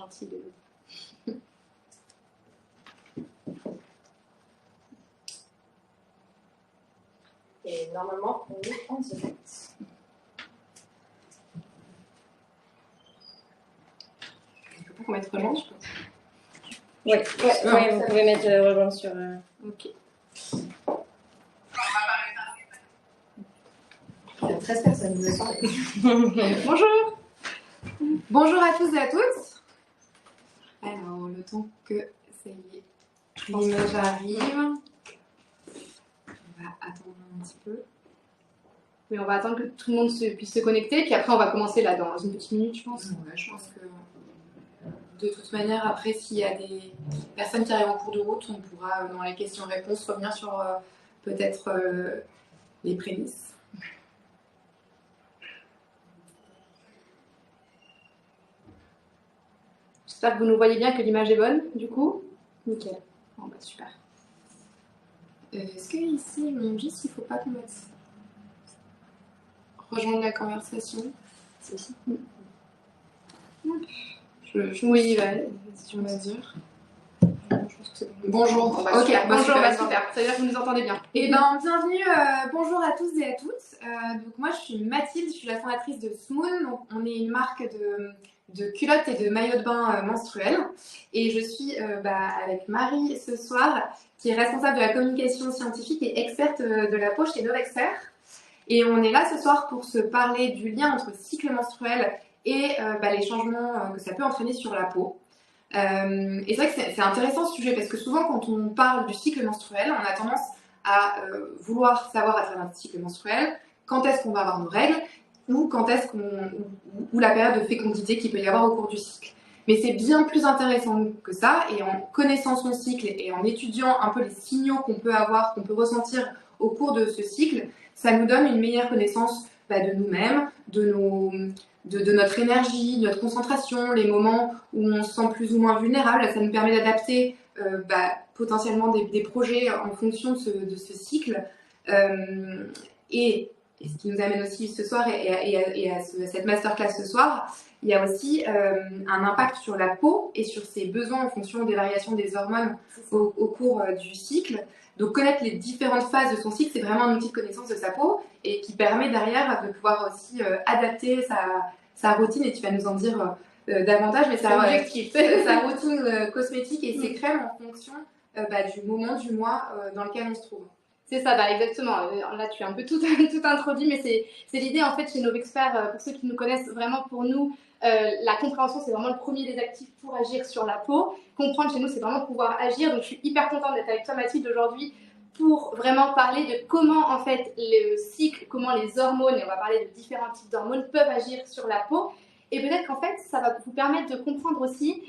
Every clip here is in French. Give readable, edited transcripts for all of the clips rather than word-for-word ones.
gentil de vous. Et normalement, on est en direct. Il faut qu'on mette rejoindre, je pense. Oui, vous pouvez mettre rejoindre sur... Ok. Il y a 13 personnes, me semble. Bonjour. Bonjour à tous et à toutes. Alors, le temps que ça y est, l'image arrive. On va attendre un petit peu. Oui, on va attendre que tout le monde puisse se connecter, puis après on va commencer là dans une petite minute, je pense. Ouais, je pense que de toute manière, après, s'il y a des personnes qui arrivent en cours de route, on pourra, dans les questions-réponses, revenir sur peut-être les prémices. J'espère que vous nous voyez bien, que l'image est bonne, du coup. Nickel. Bon, bah, super. Est-ce que ici, ils m'ont dit s'il ne faut pas qu'on mette rejoindre la conversation? C'est ici. Oui, on va dire. Bonjour. Bah, Ok, super. Bonjour, super. super. Ça veut dire que vous nous entendez bien. Eh ben, bienvenue, bonjour à tous et à toutes. Donc moi, je suis Mathilde, je suis la fondatrice de Smoon. Donc, on est une marque de culottes et de maillots de bain menstruels. Et je suis avec Marie ce soir, qui est responsable de la communication scientifique et experte de la peau chez Novexpert. Et on est là ce soir pour se parler du lien entre cycle menstruel et les changements que ça peut entraîner sur la peau. Et c'est vrai que c'est intéressant ce sujet parce que souvent quand on parle du cycle menstruel, on a tendance à vouloir savoir à travers le cycle menstruel quand est-ce qu'on va avoir nos règles ou quand est-ce ou la période de fécondité qu'il peut y avoir au cours du cycle. Mais c'est bien plus intéressant que ça, et en connaissant son cycle et en étudiant un peu les signaux qu'on peut avoir, qu'on peut ressentir au cours de ce cycle, ça nous donne une meilleure connaissance de nous-mêmes, de notre énergie, de notre concentration, les moments où on se sent plus ou moins vulnérable. Ça nous permet d'adapter potentiellement des projets en fonction de ce cycle. Et ce qui nous amène aussi ce soir et à cette masterclass ce soir, il y a aussi un impact sur la peau et sur ses besoins en fonction des variations des hormones au cours du cycle. Donc connaître les différentes phases de son cycle, c'est vraiment un outil de connaissance de sa peau et qui permet derrière de pouvoir aussi adapter sa routine, et tu vas nous en dire davantage, mais sa routine cosmétique et ses crèmes en fonction du moment du mois dans lequel on se trouve. C'est ça, exactement. Là, tu as un peu tout introduit, mais c'est l'idée en fait chez Novexpert, pour ceux qui nous connaissent, vraiment pour nous, la compréhension, c'est vraiment le premier des actifs pour agir sur la peau. Comprendre chez nous, c'est vraiment pouvoir agir. Donc, je suis hyper contente d'être avec toi, Mathilde, aujourd'hui, pour vraiment parler de comment en fait le cycle, comment les hormones, et on va parler de différents types d'hormones, peuvent agir sur la peau. Et peut-être qu'en fait, ça va vous permettre de comprendre aussi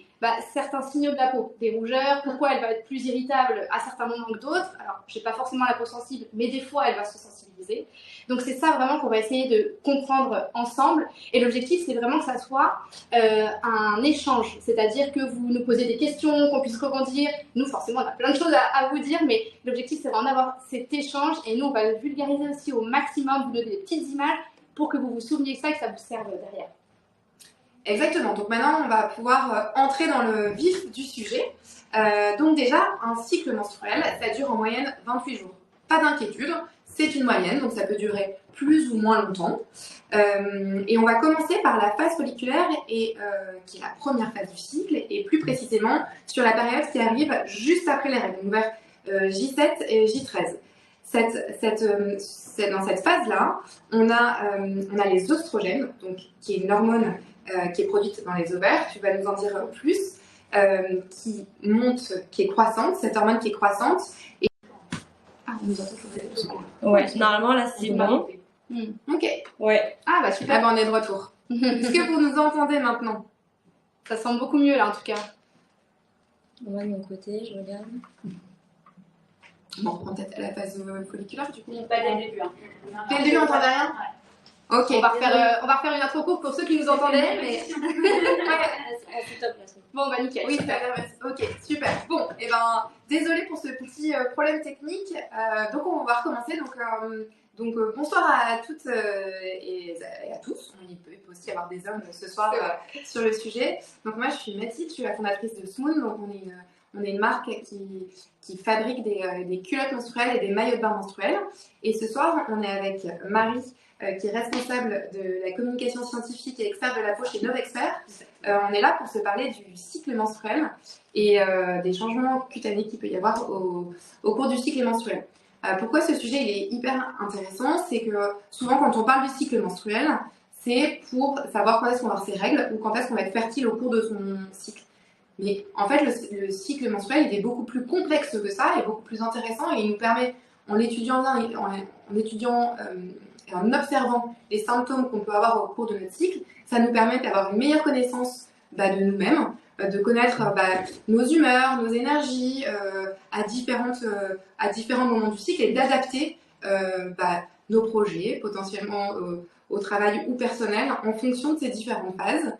certains signaux de la peau, des rougeurs, pourquoi elle va être plus irritable à certains moments que d'autres. Alors, je n'ai pas forcément la peau sensible, mais des fois, elle va se sensibiliser. Donc, c'est ça vraiment qu'on va essayer de comprendre ensemble. Et l'objectif, c'est vraiment que ça soit un échange, c'est-à-dire que vous nous posez des questions, qu'on puisse rebondir. Nous, forcément, on a plein de choses à vous dire, mais l'objectif, c'est vraiment d'avoir cet échange. Et nous, on va le vulgariser aussi au maximum, vous donner des petites images pour que vous vous souveniez de ça et que ça vous serve derrière. Exactement, donc maintenant on va pouvoir entrer dans le vif du sujet. Donc déjà, un cycle menstruel, ça dure en moyenne 28 jours. Pas d'inquiétude, c'est une moyenne, donc ça peut durer plus ou moins longtemps. Et on va commencer par la phase folliculaire, qui est la première phase du cycle, et plus précisément sur la période qui arrive juste après les règles, donc vers J7 et J13. Dans cette phase-là, on a les oestrogènes, donc, qui est une hormone qui est produite dans les ovaires, tu vas nous en dire plus, qui est croissante, cette hormone qui est croissante. Et... Ah, on nous entend toujours. Ouais, normalement là c'est bon. Ok. Ouais. Ah super. On est de retour. Est-ce que vous nous entendez maintenant? Ça sent beaucoup mieux là en tout cas. Moi de mon côté, je regarde. Bon, on reprend peut-être à la phase folliculaire du coup. Pas dès le début. Dès le début, on n'entendait rien? Ouais. Ok. On va refaire une intro courte pour ceux qui nous entendaient. Mais... C'est top là. Bon, nickel. Oui, ok, super. Bon, désolé pour ce petit problème technique. Donc, on va recommencer. Donc, Donc bonsoir à toutes et à tous. Il peut aussi y avoir des hommes ce soir sur le sujet. Donc moi je suis Mathilde, je suis la fondatrice de Smoon. Donc on est une marque qui fabrique des culottes menstruelles et des maillots de bain menstruels. Et ce soir on est avec Marie qui est responsable de la communication scientifique et experte de la peau chez Novexpert. On est là pour se parler du cycle menstruel et des changements cutanés qu'il peut y avoir au cours du cycle menstruel. Pourquoi ce sujet il est hyper intéressant? C'est que souvent quand on parle du cycle menstruel, c'est pour savoir quand est-ce qu'on va avoir ses règles ou quand est-ce qu'on va être fertile au cours de son cycle. Mais en fait, le cycle menstruel il est beaucoup plus complexe que ça et beaucoup plus intéressant et il nous permet, en l'étudiant et en observant les symptômes qu'on peut avoir au cours de notre cycle, ça nous permet d'avoir une meilleure connaissance de nous-mêmes, de connaître nos humeurs, nos énergies à différents moments du cycle et d'adapter nos projets potentiellement au travail ou personnel en fonction de ces différentes phases.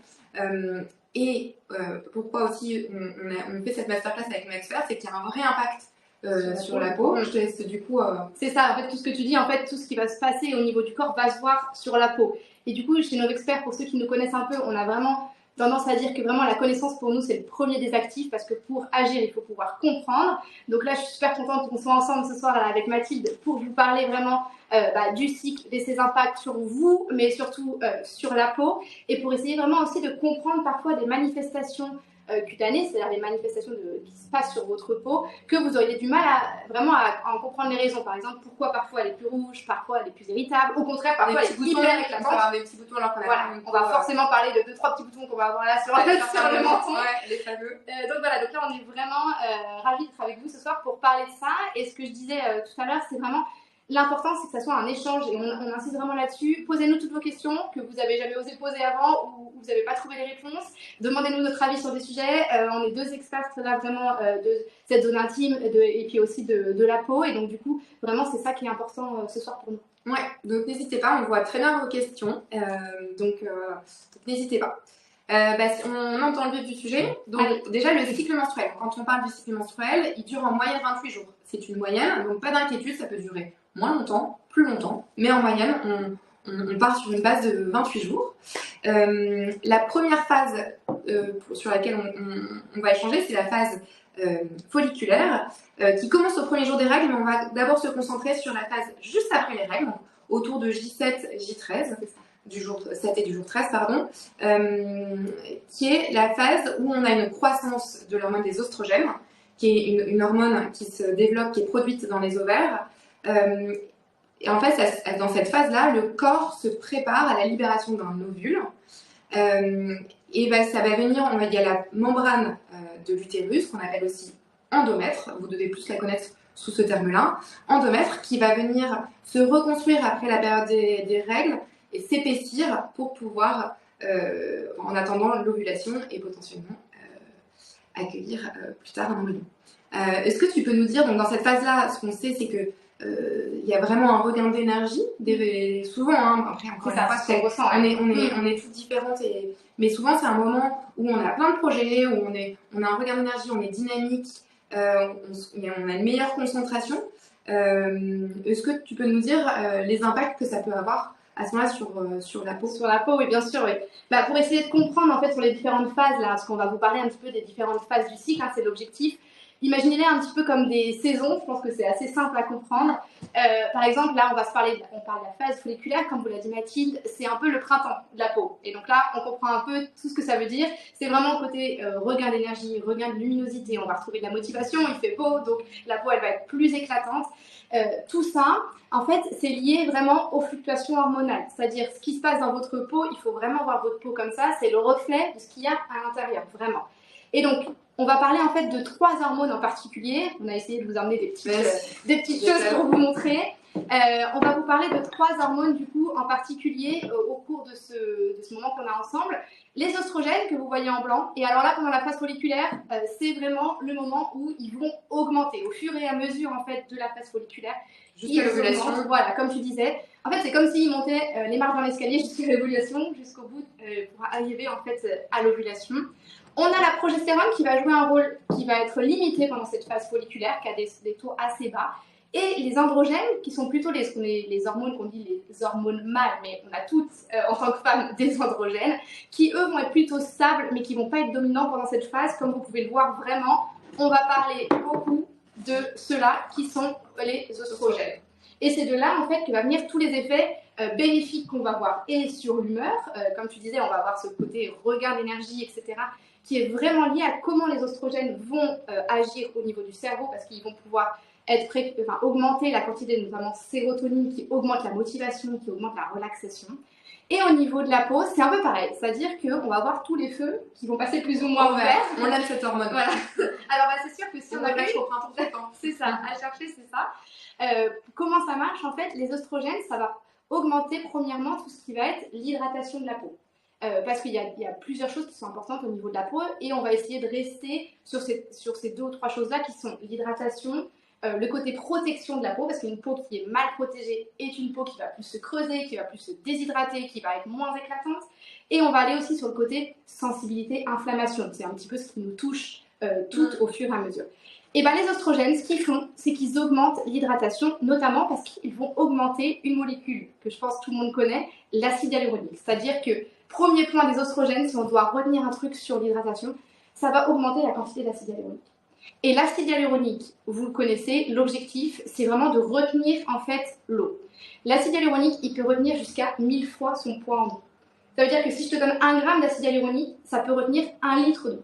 Pourquoi aussi on fait cette masterclass avec Novexpert, c'est qu'il y a un vrai impact sur la peau. Je te laisse du coup. C'est ça, en fait, tout ce que tu dis, en fait, tout ce qui va se passer au niveau du corps va se voir sur la peau. Et du coup, chez Novexpert, pour ceux qui nous connaissent un peu, on a vraiment tendance à dire que vraiment la connaissance pour nous c'est le premier des actifs parce que pour agir il faut pouvoir comprendre. Donc là je suis super contente qu'on soit ensemble ce soir là, avec Mathilde pour vous parler vraiment du cycle et ses impacts sur vous mais surtout sur la peau et pour essayer vraiment aussi de comprendre parfois des manifestations cutanées, c'est-à-dire les manifestations qui se passent sur votre peau, que vous auriez du mal à en comprendre les raisons. Par exemple, pourquoi parfois elle est plus rouge, parfois elle est plus irritable, au contraire, parfois elle est hyper éclatante. Des petits boutons alors qu'on a voilà, on va forcément parler de 2-3 petits boutons qu'on va avoir là sur le menton. Ouais, les fameux. Donc voilà, donc là on est vraiment ravis d'être avec vous ce soir pour parler de ça. Et ce que je disais tout à l'heure, c'est vraiment l'important, c'est que ça soit un échange et on insiste vraiment là-dessus. Posez-nous toutes vos questions que vous n'avez jamais osé poser avant ou vous n'avez pas trouvé les réponses. Demandez-nous notre avis sur des sujets. On est deux experts là vraiment de cette zone intime et puis aussi de la peau. Et donc du coup, vraiment, c'est ça qui est important ce soir pour nous. Ouais, donc n'hésitez pas, on voit très bien vos questions. Donc n'hésitez pas. On entend le vif du sujet. Donc déjà le cycle menstruel. Quand on parle du cycle menstruel, il dure en moyenne 28 jours. C'est une moyenne, donc pas d'inquiétude, ça peut durer moins longtemps, plus longtemps, mais en moyenne, on part sur une base de 28 jours. La première phase sur laquelle on va échanger, c'est la phase folliculaire, qui commence au premier jour des règles, mais on va d'abord se concentrer sur la phase juste après les règles, autour de J7, J13, du jour 7 et du jour 13, pardon, qui est la phase où on a une croissance de l'hormone des oestrogènes, qui est une hormone qui se développe, qui est produite dans les ovaires. Et en fait, dans cette phase-là, le corps se prépare à la libération d'un ovule. Et ça va venir, il y a la membrane de l'utérus, qu'on appelle aussi endomètre, vous devez plus la connaître sous ce terme-là, endomètre, qui va venir se reconstruire après la période des règles et s'épaissir pour pouvoir, en attendant l'ovulation et potentiellement accueillir plus tard un embryon. Est-ce que tu peux nous dire, donc dans cette phase-là, ce qu'on sait, c'est que il y a vraiment un regain d'énergie, souvent, après encore une fois, on est toutes différentes, mais souvent c'est un moment où on a plein de projets, où on a un regain d'énergie, on est dynamique, on a une meilleure concentration. Est-ce que tu peux nous dire les impacts que ça peut avoir à ce moment-là sur la peau? Sur la peau, oui, bien sûr, oui. Pour essayer de comprendre en fait sur les différentes phases, là, parce qu'on va vous parler un petit peu des différentes phases du cycle, c'est l'objectif. Imaginez-les un petit peu comme des saisons, je pense que c'est assez simple à comprendre. Par exemple, là, on parle de la phase folliculaire, comme vous l'a dit Mathilde, c'est un peu le printemps de la peau. Et donc là, on comprend un peu tout ce que ça veut dire. C'est vraiment côté regain d'énergie, regain de luminosité, on va retrouver de la motivation, il fait beau, donc la peau, elle va être plus éclatante. Tout ça, en fait, c'est lié vraiment aux fluctuations hormonales. C'est-à-dire, ce qui se passe dans votre peau, il faut vraiment voir votre peau comme ça, c'est le reflet de ce qu'il y a à l'intérieur, vraiment. Et donc, on va parler en fait de 3 hormones en particulier. On a essayé de vous emmener des petites choses pour vous montrer. On va vous parler de 3 hormones du coup en particulier au cours de ce moment qu'on a ensemble. Les oestrogènes que vous voyez en blanc. Et alors là, pendant la phase folliculaire, c'est vraiment le moment où ils vont augmenter au fur et à mesure en fait de la phase folliculaire. Jusqu'à l'ovulation. Voilà, comme tu disais. En fait, c'est comme s'ils montaient les marches dans l'escalier jusqu'à l'ovulation, jusqu'au bout pour arriver en fait à l'ovulation. On a la progestérone qui va jouer un rôle qui va être limité pendant cette phase folliculaire, qui a des taux assez bas. Et les androgènes, qui sont plutôt les hormones qu'on dit les hormones mâles, mais on a toutes, en tant que femmes, des androgènes, qui eux vont être plutôt stables, mais qui vont pas être dominants pendant cette phase. Comme vous pouvez le voir vraiment, on va parler beaucoup de ceux-là qui sont les oestrogènes. Et c'est de là, en fait, que va venir tous les effets bénéfiques qu'on va voir. Et sur l'humeur, comme tu disais, on va avoir ce côté regain d'énergie, etc., qui est vraiment lié à comment les oestrogènes vont agir au niveau du cerveau, parce qu'ils vont pouvoir augmenter la quantité, notamment sérotonine, qui augmente la motivation, qui augmente la relaxation. Et au niveau de la peau, c'est un peu pareil, c'est-à-dire qu'on va avoir tous les feux qui vont passer plus ou moins au vert. On aime cette hormone. Voilà. Alors c'est sûr que si on a au printemps tout le temps. c'est ça, à chercher, c'est ça. Comment ça marche en fait? Les oestrogènes, ça va augmenter premièrement tout ce qui va être l'hydratation de la peau. Parce qu'il y a plusieurs choses qui sont importantes au niveau de la peau et on va essayer de rester sur ces 2 ou 3 choses-là qui sont l'hydratation, le côté protection de la peau, parce qu'une peau qui est mal protégée est une peau qui va plus se creuser, qui va plus se déshydrater, qui va être moins éclatante. Et on va aller aussi sur le côté sensibilité, inflammation. C'est un petit peu ce qui nous touche toutes au fur et à mesure. Et bien les oestrogènes, ce qu'ils font, c'est qu'ils augmentent l'hydratation, notamment parce qu'ils vont augmenter une molécule que je pense tout le monde connaît, l'acide hyaluronique. C'est-à-dire que, premier point des oestrogènes, si on doit retenir un truc sur l'hydratation, ça va augmenter la quantité d'acide hyaluronique. Et l'acide hyaluronique, vous le connaissez, l'objectif, c'est vraiment de retenir en fait l'eau. L'acide hyaluronique, il peut retenir jusqu'à 1000 fois son poids en eau. Ça veut dire que si je te donne 1 gramme d'acide hyaluronique, ça peut retenir 1 litre d'eau.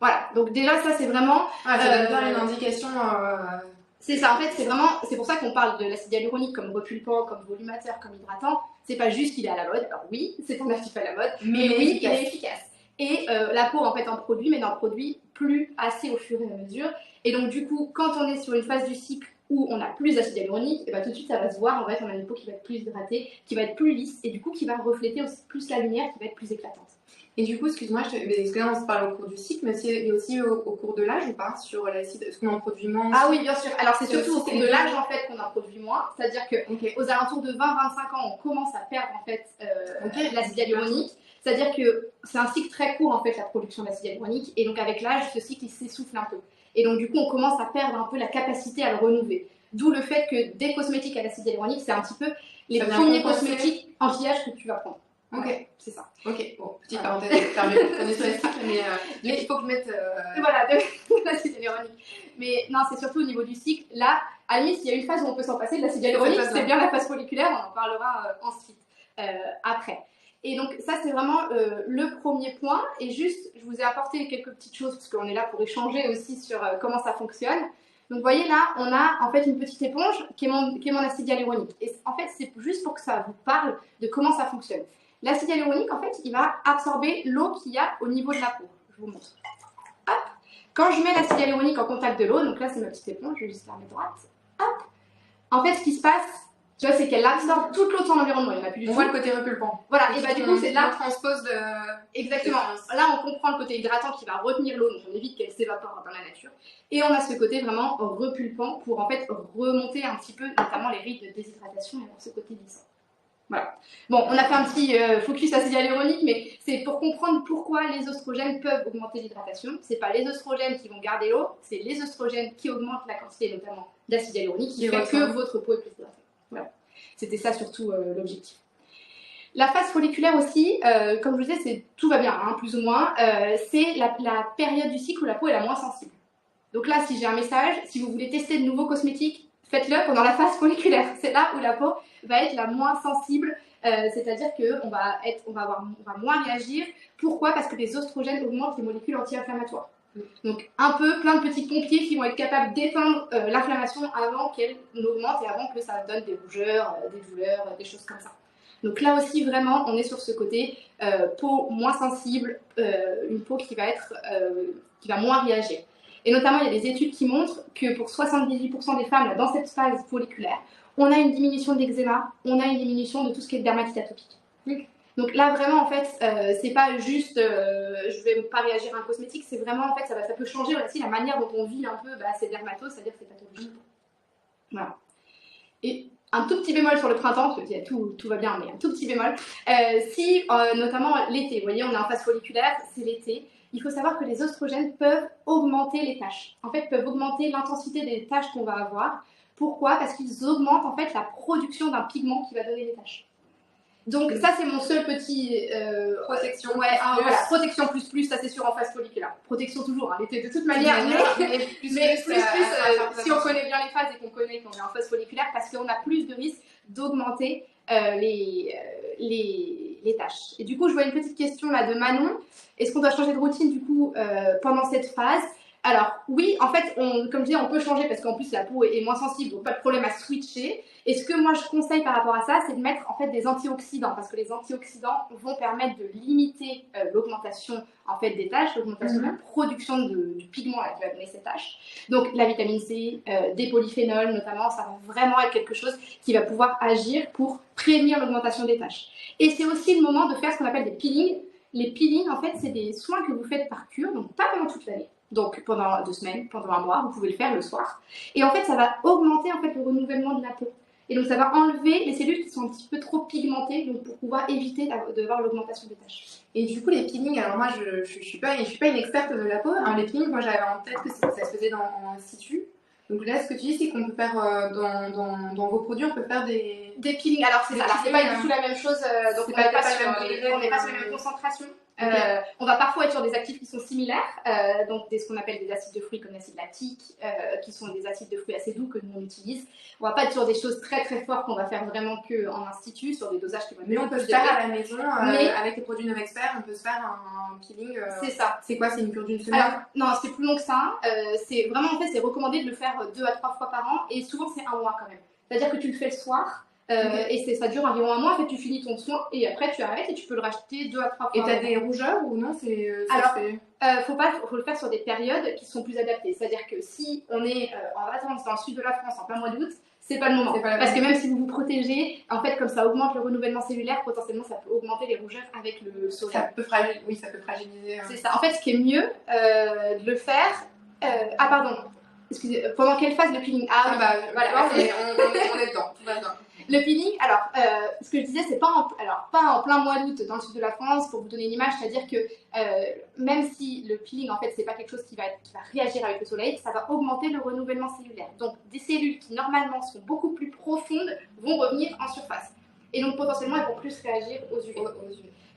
Voilà, donc déjà ça c'est vraiment... ça donne bien une indication... C'est ça, en fait, c'est pour ça qu'on parle de l'acide hyaluronique comme repulpant, comme volumateur, comme hydratant. C'est pas juste qu'il est à la mode, alors oui, c'est un actif à la mode, mais oui, il est efficace. Et la peau en fait en produit, mais n'en produit plus assez au fur et à mesure. Et donc du coup, quand on est sur une phase du cycle où on a plus d'acide hyaluronique, et bah, tout de suite ça va se voir, en fait on a une peau qui va être plus hydratée, qui va être plus lisse, et du coup qui va refléter aussi plus la lumière, qui va être plus éclatante. Et du coup, excuse-moi, parce que là on se parle au cours du cycle, mais il y a aussi au cours de l'âge ou pas sur l'acide? Est-ce qu'on en produit moins aussi? Ah oui, bien sûr. Alors c'est surtout au cours de l'âge en fait qu'on en produit moins. C'est-à-dire qu'aux alentours de 20-25 ans, on commence à perdre en fait l'acide hyaluronique. C'est-à-dire que c'est un cycle très court en fait la production d'acide hyaluronique. Et donc avec l'âge, ce cycle il s'essouffle un peu. Et donc du coup, on commence à perdre un peu la capacité à le renouveler. D'où le fait que des cosmétiques à l'acide hyaluronique, c'est un petit peu les premiers cosmétiques anti-âge que tu vas prendre. Ok, c'est ça. Ok, bon, petite parenthèse, mais il faut que je mette... Voilà, de l'acide hyaluronique. Mais non, c'est surtout au niveau du cycle. Là, à la limite, il y a une phase où on peut s'en passer de l'acide hyaluronique, c'est bien la phase folliculaire, on en parlera ensuite, après. Et donc ça, c'est vraiment le premier point. Et juste, je vous ai apporté quelques petites choses, parce qu'on est là pour échanger aussi sur comment ça fonctionne. Donc vous voyez là, on a en fait une petite éponge qui est mon acide hyaluronique. Et en fait, c'est juste pour que ça vous parle de comment ça fonctionne. L'acide hyaluronique, en fait, il va absorber l'eau qu'il y a au niveau de la peau. Je vous montre. Hop. Quand je mets l'acide hyaluronique en contact de l'eau, donc là c'est ma petite éponge, je vais juste la mettre droite. Hop. En fait, ce qui se passe, tu vois, c'est qu'elle absorbe toute l'eau de son environnement. Il n'y en a plus du tout. On voit le côté repulpant. Voilà, et bah du coup, c'est là. On transpose de. Exactement. Là, on comprend le côté hydratant qui va retenir l'eau, donc on évite qu'elle s'évapore dans la nature. Et on a ce côté vraiment repulpant pour en fait remonter un petit peu, notamment les rides de déshydratation et avoir ce côté glissant. Voilà. Bon, on a fait un petit focus acide hyaluronique, mais c'est pour comprendre pourquoi les oestrogènes peuvent augmenter l'hydratation. C'est pas les oestrogènes qui vont garder l'eau, c'est les oestrogènes qui augmentent la quantité, notamment d'acide hyaluronique, qui fait que votre peau est plus hydratée. Voilà. C'était ça surtout l'objectif. La phase folliculaire aussi, comme je vous disais, tout va bien, hein, plus ou moins. C'est la période du cycle où la peau est la moins sensible. Donc là, si j'ai un message, si vous voulez tester de nouveaux cosmétiques, faites-le pendant la phase folliculaire. C'est là où la peau va être la moins sensible, c'est-à-dire qu'on va moins réagir. Pourquoi? Parce que les oestrogènes augmentent les molécules anti-inflammatoires. Donc un peu plein de petits pompiers qui vont être capables d'éteindre l'inflammation avant qu'elle n'augmente et avant que ça donne des rougeurs, des douleurs, des choses comme ça. Donc là aussi vraiment on est sur ce côté peau moins sensible, une peau qui va moins réagir. Et notamment il y a des études qui montrent que pour 78% des femmes là, dans cette phase folliculaire, on a une diminution de l'eczéma, on a une diminution de tout ce qui est dermatite atopique. Donc là vraiment en fait c'est pas juste je vais pas réagir à un cosmétique, c'est vraiment en fait ça peut changer aussi la manière dont on vit un peu ces dermatoses, c'est-à-dire ces pathologies. Voilà. Et un tout petit bémol sur le printemps, parce que tout va bien, mais un tout petit bémol. Si notamment l'été, vous voyez on est en phase folliculaire, c'est l'été, il faut savoir que les oestrogènes peuvent augmenter les taches. En fait peuvent augmenter l'intensité des taches qu'on va avoir Pourquoi? Parce qu'ils augmentent en fait la production d'un pigment qui va donner des taches. Donc ça c'est mon seul petit protection. Ouais, voilà, protection plus, ça c'est sûr en phase folliculaire. Protection toujours, hein, l'été de toute manière, mais plus, si on connaît bien les phases et qu'on connaît qu'on est en phase folliculaire, parce qu'on a plus de risques d'augmenter les tâches. Et du coup, je vois une petite question là de Manon. Est-ce qu'on doit changer de routine du coup pendant cette phase? Alors oui, en fait, comme je disais, on peut changer parce qu'en plus la peau est moins sensible, donc pas de problème à switcher. Et ce que moi je conseille par rapport à ça, c'est de mettre en fait des antioxydants, parce que les antioxydants vont permettre de limiter l'augmentation en fait des taches, l'augmentation de la production du pigment là, qui va donner ces taches. Donc la vitamine C, des polyphénols notamment, ça va vraiment être quelque chose qui va pouvoir agir pour prévenir l'augmentation des taches. Et c'est aussi le moment de faire ce qu'on appelle des peelings. Les peelings, en fait, c'est des soins que vous faites par cure, donc pas pendant toute l'année. Donc pendant 2 semaines, pendant un mois, vous pouvez le faire le soir. Et en fait, ça va augmenter en fait le renouvellement de la peau. Et donc ça va enlever les cellules qui sont un petit peu trop pigmentées, donc pour pouvoir éviter de voir l'augmentation des taches. Et du coup, les peelings, alors moi je suis pas une experte de la peau. Hein. Les peelings, moi j'avais en tête que ça se faisait en situ. Donc là, ce que tu dis, c'est qu'on peut faire dans vos produits, on peut faire des peelings. Alors c'est ça, c'est pas du tout la même chose. Donc on n'est pas sur la même concentration. Okay. On va parfois être sur des actifs qui sont similaires, donc ce qu'on appelle des acides de fruits comme l'acide lactique, qui sont des acides de fruits assez doux que nous on utilise. On va pas être sur des choses très très fortes qu'on va faire vraiment qu'en institut, sur des dosages qui vont être. Mais on peut se faire à la maison, avec les produits Novexpert, on peut se faire un peeling. C'est ça. C'est quoi? C'est une cure d'une semaine? Alors, non, c'est plus long que ça. C'est vraiment, en fait, c'est recommandé de le faire 2 à 3 fois par an, et souvent c'est un mois quand même. C'est-à-dire que tu le fais le soir. Et ça dure environ un mois, en fait tu finis ton soin et après tu arrêtes et tu peux le racheter 2 à 3 fois. Et t'as des rougeurs ou non? Alors, faut le faire sur des périodes qui sont plus adaptées. C'est-à-dire que si on est en vacances dans le sud de la France en plein mois d'août, c'est pas le moment. Parce que même si vous vous protégez, en fait comme ça augmente le renouvellement cellulaire, potentiellement ça peut augmenter les rougeurs avec le soleil. Ça peut fragiliser. C'est ça. En fait ce qui est mieux de le faire... ah pardon, excusez, pendant quelle phase le peeling? Voilà, on est dedans, tout va bien. Le peeling, alors, ce que je disais, c'est pas en plein mois d'août dans le sud de la France, pour vous donner une image, c'est-à-dire que même si le peeling, en fait, c'est pas quelque chose qui va réagir avec le soleil, ça va augmenter le renouvellement cellulaire. Donc, des cellules qui, normalement, sont beaucoup plus profondes vont revenir en surface. Et donc, potentiellement, elles vont plus réagir aux UV.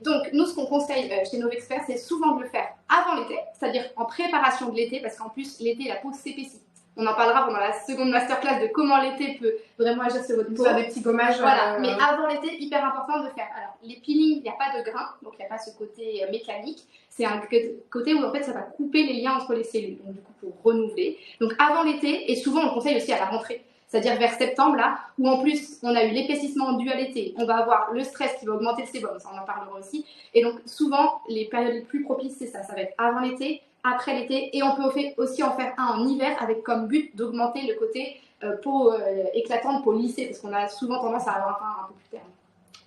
Donc, nous, ce qu'on conseille chez Novexpert, c'est souvent de le faire avant l'été, c'est-à-dire en préparation de l'été, parce qu'en plus, l'été, la peau s'épaissit. On en parlera pendant la seconde masterclass de comment l'été peut vraiment agir sur votre peau. Faire des petits gommages. Voilà, mais avant l'été, hyper important de faire. Alors, les peelings, il n'y a pas de grain, donc il n'y a pas ce côté mécanique. C'est un côté où en fait ça va couper les liens entre les cellules, donc du coup pour renouveler. Donc avant l'été, et souvent on le conseille aussi à la rentrée, c'est-à-dire vers septembre là, où en plus on a eu l'épaississement dû à l'été, on va avoir le stress qui va augmenter le sébum, ça on en parlera aussi. Et donc souvent les périodes les plus propices c'est ça va être avant l'été, après l'été, et on peut aussi en faire un en hiver avec comme but d'augmenter le côté peau éclatante, peau lissée, parce qu'on a souvent tendance à avoir un teint un peu plus terne.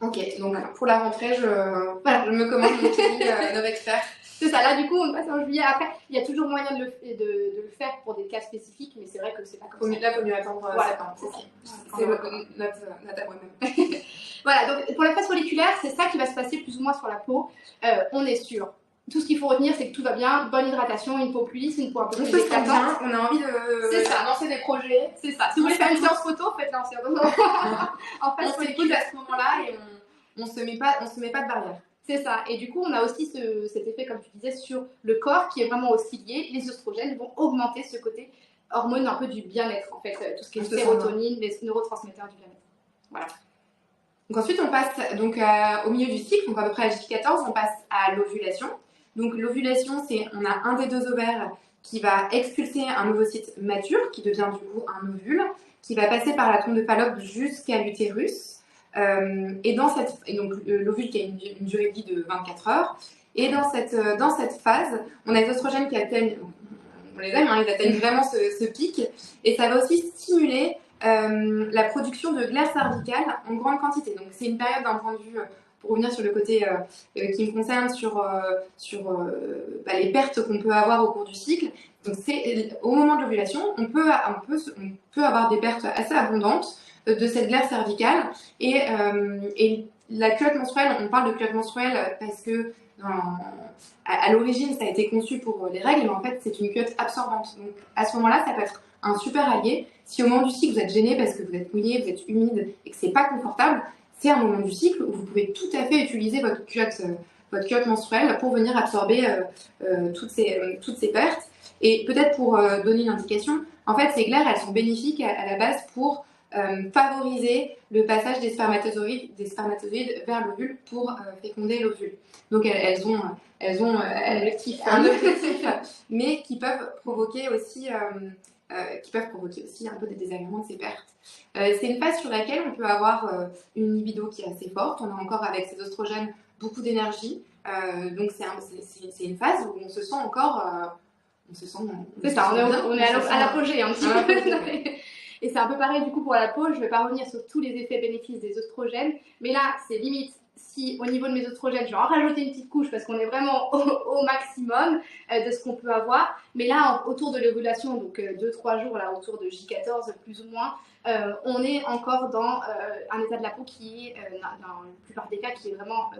Ok, donc pour la rentrée, je me commande mon peeling Novexpert. C'est ça, là du coup on passe en juillet. Après, il y a toujours moyen de le faire pour des cas spécifiques, mais c'est vrai que c'est pas comme ça. Là, il faut mieux attendre septembre. C'est notre abonnement. Voilà, donc pour la phase folliculaire, c'est ça qui va se passer plus ou moins sur la peau. On est sûr. Tout ce qu'il faut retenir, c'est que tout va bien, bonne hydratation, une peau plus lisse, une peau un peu plus éclatante. On a envie de lancer des projets. C'est ça. Si vous voulez faire une séance photo, faites-la en séance. En fait, on s'écoute à ce moment-là et on se met pas de barrière. C'est ça. Et du coup, on a aussi cet effet, comme tu disais, sur le corps qui est vraiment aussi lié. Les oestrogènes vont augmenter ce côté hormone un peu du bien-être, en fait. Tout ce qui est sérotonine, les neurotransmetteurs du bien-être. Voilà. Donc ensuite, on passe au milieu du cycle, donc à peu près à J14, on passe à l'ovulation. Donc l'ovulation, c'est on a un des 2 ovaires qui va expulser un ovocyte mature, qui devient du coup un ovule, qui va passer par la trompe de Fallope jusqu'à l'utérus. Et donc l'ovule qui a une durée de vie de 24 heures. Et dans cette phase, on a les oestrogènes qui atteignent, on les aime, ils atteignent vraiment ce pic. Et ça va aussi stimuler la production de glaire cervicale en grande quantité. Donc c'est une période d'un point de vue... Pour revenir sur le côté qui me concerne sur les pertes qu'on peut avoir au cours du cycle. Donc au moment de l'ovulation, on peut avoir des pertes assez abondantes de cette glaire cervicale et la culotte menstruelle, on parle de culotte menstruelle parce que à l'origine ça a été conçu pour les règles, mais en fait c'est une culotte absorbante. Donc à ce moment-là, ça peut être un super allié. Si au moment du cycle, vous êtes gêné parce que vous êtes mouillé, vous êtes humide et que c'est pas confortable, c'est un moment du cycle où vous pouvez tout à fait utiliser votre culotte menstruelle pour venir absorber toutes ces pertes. Et peut-être pour donner une indication, en fait, ces glaires, elles sont bénéfiques à la base pour favoriser le passage des spermatozoïdes vers l'ovule pour féconder l'ovule. Donc elles ont un objectif, mais qui peuvent provoquer aussi un peu des désagréments de ces pertes. C'est une phase sur laquelle on peut avoir une libido qui est assez forte. On a encore avec ces oestrogènes beaucoup d'énergie. Donc c'est une phase où on se sent encore... c'est ça, on est à l'apogée un petit peu. Et c'est un peu pareil du coup pour la peau. Je ne vais pas revenir sur tous les effets bénéfices des oestrogènes, mais là c'est limite si au niveau de mes oestrogènes je vais en rajouter une petite couche parce qu'on est vraiment au maximum de ce qu'on peut avoir. Mais là autour de l'ovulation, donc 2-3 jours là autour de J14 plus ou moins, on est encore dans un état de la peau qui est dans la plupart des cas qui est vraiment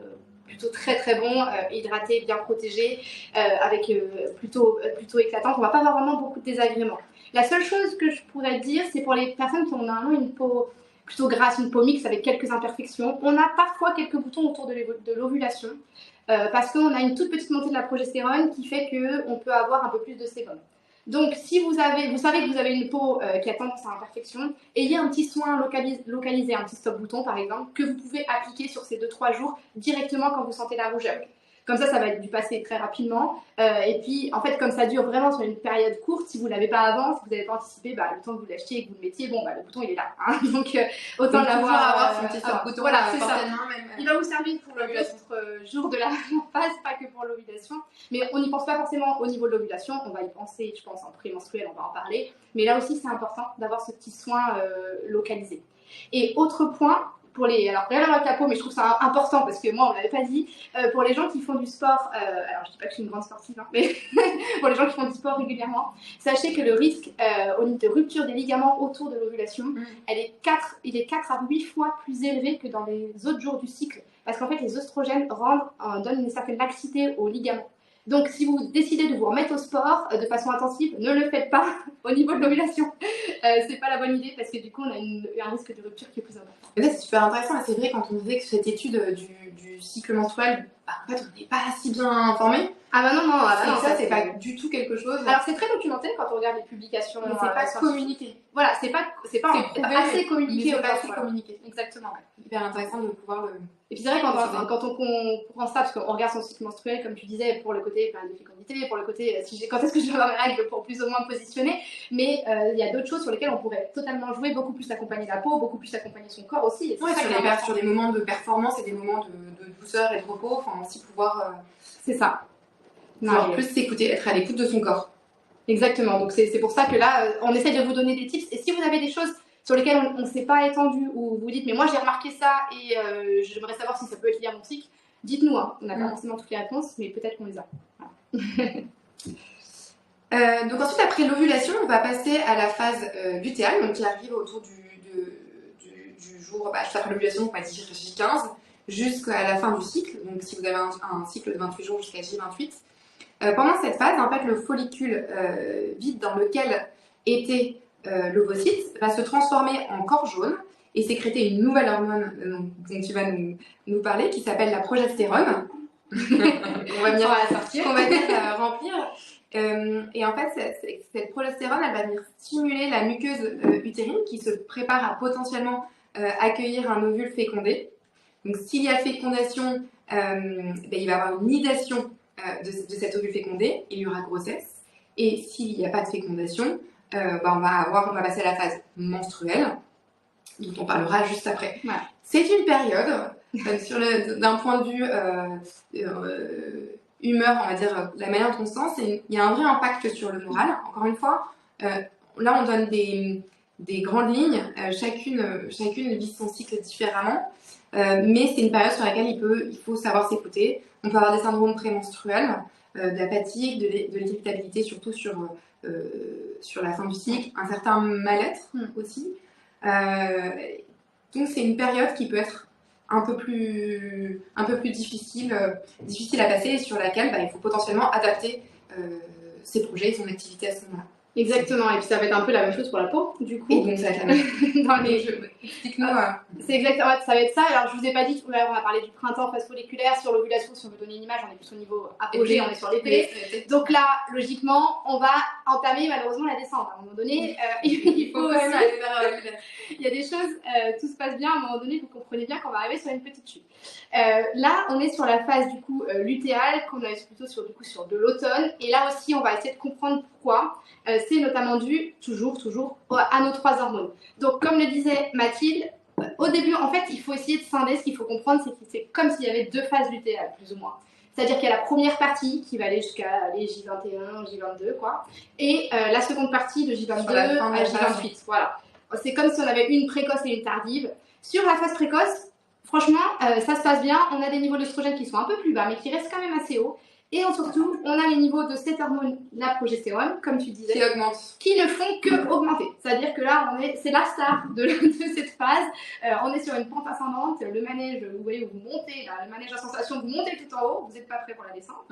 plutôt très très bon, hydraté, bien protégé, avec plutôt éclatante. On ne va pas avoir vraiment beaucoup de désagréments. La seule chose que je pourrais dire, c'est pour les personnes qui ont normalement une peau plutôt grasse, une peau mixte avec quelques imperfections, on a parfois quelques boutons autour de l'ovulation parce qu'on a une toute petite montée de la progestérone qui fait qu'on peut avoir un peu plus de sébum. Donc, si vous savez que vous avez une peau qui a tendance à imperfection, ayez un petit soin localisé, un petit stop bouton par exemple, que vous pouvez appliquer sur ces 2-3 jours directement quand vous sentez la rougeur. Comme ça va du passer très rapidement. Et puis, en fait, comme ça dure vraiment sur une période courte, si vous ne l'avez pas avant, si vous n'avez pas anticipé, le temps que vous l'achetiez et que vous le mettiez, le bouton, il est là. Hein. Donc, autant l'avoir. Son petit bouton, voilà, c'est ça. Il va vous servir pour l'ovulation jour de la phase, pas que pour l'ovulation. Mais on n'y pense pas forcément au niveau de l'ovulation. On va y penser, je pense, en prémenstruel, on va en parler. Mais là aussi, c'est important d'avoir ce petit soin localisé. Et autre point, alors rien à voir avec la peau, mais je trouve ça important parce que moi on l'avait pas dit, pour les gens qui font du sport, alors je dis pas que je suis une grande sportive, hein, mais pour les gens qui font du sport régulièrement, sachez que le risque de rupture des ligaments autour de l'ovulation, il est 4 à 8 fois plus élevé que dans les autres jours du cycle, parce qu'en fait les oestrogènes donnent une certaine laxité aux ligaments. Donc, si vous décidez de vous remettre au sport de façon intensive, ne le faites pas au niveau de l'ovulation. C'est pas la bonne idée parce que du coup, on a un risque de rupture qui est plus important. Et là, c'est super intéressant. Et c'est vrai, quand on disait que cette étude du cycle menstruel, en fait, on n'est pas si bien informé. Ah bah non, ça, c'est pas du tout quelque chose. Alors, c'est très documenté quand on regarde les publications. Mais c'est pas communiqué. Voilà, c'est pas assez communiqué. C'est pas assez communiqué. Exactement. Hyper intéressant de pouvoir le... Et puis c'est vrai quand on comprend ça, parce qu'on regarde son cycle menstruel, comme tu disais, pour le côté de fécondité, pour le côté quand est-ce que je vais avoir mes règles pour plus ou moins me positionner, mais il y a d'autres choses sur lesquelles on pourrait totalement jouer, beaucoup plus accompagner la peau, beaucoup plus accompagner son corps aussi. Et sur des moments de performance et des moments de douceur et de repos, enfin aussi pouvoir... C'est ça. Pouvoir plus s'écouter, être à l'écoute de son corps. Exactement, donc c'est pour ça que là, on essaie de vous donner des tips, et si vous avez des choses sur lesquelles on ne s'est pas étendu, ou vous dites mais moi j'ai remarqué ça et j'aimerais savoir si ça peut être lié à mon cycle, dites-nous, hein. On n'a pas forcément toutes les réponses, mais peut-être qu'on les a. Voilà. Donc ensuite, après l'ovulation, on va passer à la phase lutéale, donc qui arrive autour du jour, après l'ovulation, on va dire J15, jusqu'à la fin du cycle, donc si vous avez un cycle de 28 jours jusqu'à J28. Pendant cette phase, en fait, le follicule vide dans lequel était l'ovocyte va se transformer en corps jaune et sécréter une nouvelle hormone dont tu vas nous parler, qui s'appelle la progestérone. On va venir remplir. Et en fait, cette progestérone, elle va venir stimuler la muqueuse utérine qui se prépare à potentiellement accueillir un ovule fécondé. Donc, s'il y a fécondation, il va y avoir une nidation de cet ovule fécondé, il y aura grossesse. Et s'il n'y a pas de fécondation, on va passer à la phase menstruelle, dont on parlera juste après. Ouais. C'est une période, d'un point de vue humeur, on va dire, la manière dont on se sent, il y a un vrai impact sur le moral. Encore une fois, là on donne des grandes lignes, chacune vit son cycle différemment, mais c'est une période sur laquelle il faut savoir s'écouter. On peut avoir des syndromes prémenstruels, de la fatigue, de l'irritabilité, surtout sur la fin du cycle, un certain mal-être aussi. Donc c'est une période qui peut être un peu plus difficile à passer et sur laquelle il faut potentiellement adapter ses projets et son activité à ce moment-là. Exactement, et puis ça va être un peu la même chose pour la peau, du coup. Et donc ça va être la même Dans les... Explique-nous. C'est exactement, ça va être ça. Alors je vous ai pas dit, on a parlé du printemps phase folliculaire, sur l'ovulation, si on veut donner une image, on est plus au niveau apogée, on est sur l'été. Donc là, logiquement, on va entamer malheureusement la descente. À un moment donné, il faut quand même aussi... aller vers Il y a des choses, tout se passe bien, à un moment donné, vous comprenez bien qu'on va arriver sur une petite chute. Là, on est sur la phase du coup lutéale, qu'on est plutôt sur, du coup, sur de l'automne. Et là aussi, on va essayer de comprendre pourquoi. C'est notamment dû, toujours, à nos 3 hormones. Donc, comme le disait Mathilde, au début, en fait, il faut essayer de scinder. Ce qu'il faut comprendre, c'est que c'est comme s'il y avait 2 phases lutéales, plus ou moins. C'est-à-dire qu'il y a la première partie qui va aller jusqu'à J21, J22, quoi. Et la seconde partie de J22 à J28, voilà. C'est comme si on avait une précoce et une tardive. Sur la phase précoce, franchement, ça se passe bien. On a des niveaux d'œstrogène qui sont un peu plus bas, mais qui restent quand même assez hauts. Et surtout, on a les niveaux de cette hormone, la progestérone, comme tu disais, qui ne font que augmenter. C'est-à-dire que là, c'est la star de cette phase. On est sur une pente ascendante. Le manège, vous voyez, où vous montez, là, le manège à sensation, vous montez tout en haut. Vous n'êtes pas prêt pour la descente.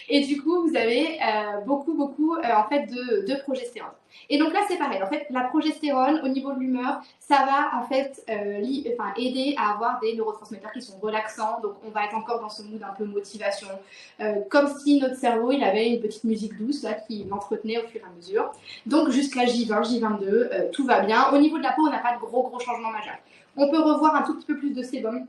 Et du coup, vous avez beaucoup en fait, de progestérone. Et donc là, c'est pareil. En fait, la progestérone, au niveau de l'humeur, ça va en fait aider à avoir des neurotransmetteurs qui sont relaxants. Donc, on va être encore dans ce mood un peu motivation, comme si notre cerveau, il avait une petite musique douce là qui l'entretenait au fur et à mesure. Donc, jusqu'à J20, J22, tout va bien. Au niveau de la peau, on n'a pas de gros changements majeurs. On peut revoir un tout petit peu plus de sébum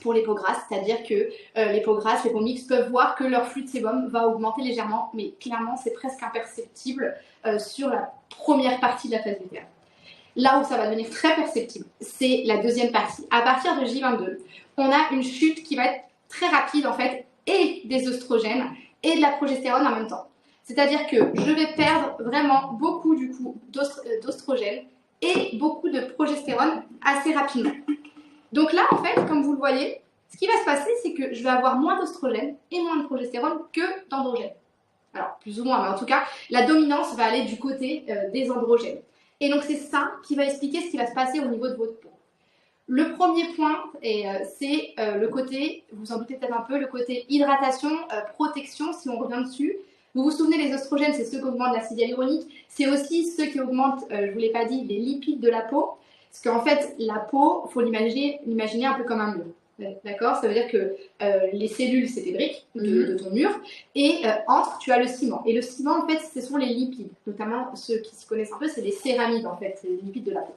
pour les peaux grasses, c'est-à-dire que les peaux grasses, les peaux mixtes peuvent voir que leur flux de sébum va augmenter légèrement, mais clairement c'est presque imperceptible sur la première partie de la phase lutéale. Là où ça va devenir très perceptible, c'est la deuxième partie. À partir de J22, on a une chute qui va être très rapide en fait, et des œstrogènes et de la progestérone en même temps. C'est-à-dire que je vais perdre vraiment beaucoup du coup d'oestrogènes et beaucoup de progestérone assez rapidement. Donc là, en fait, comme vous le voyez, ce qui va se passer, c'est que je vais avoir moins d'oestrogène et moins de progestérone que d'androgène. Alors, plus ou moins, mais en tout cas, la dominance va aller du côté des androgènes. Et donc, c'est ça qui va expliquer ce qui va se passer au niveau de votre peau. Le premier point, c'est le côté, vous vous en doutez peut-être un peu, le côté hydratation, protection, si on revient dessus. Vous vous souvenez, les oestrogènes, c'est ceux qui augmentent l'acide hyaluronique. C'est aussi ceux qui augmentent, je ne vous l'ai pas dit, les lipides de la peau. Parce qu'en fait, la peau, il faut l'imaginer un peu comme un mur. D'accord? Ça veut dire que les cellules, c'est des briques de ton mur. Et entre, tu as le ciment. Et le ciment, en fait, ce sont les lipides. Notamment, ceux qui s'y connaissent un peu, c'est les céramides, en fait. C'est les lipides de la peau.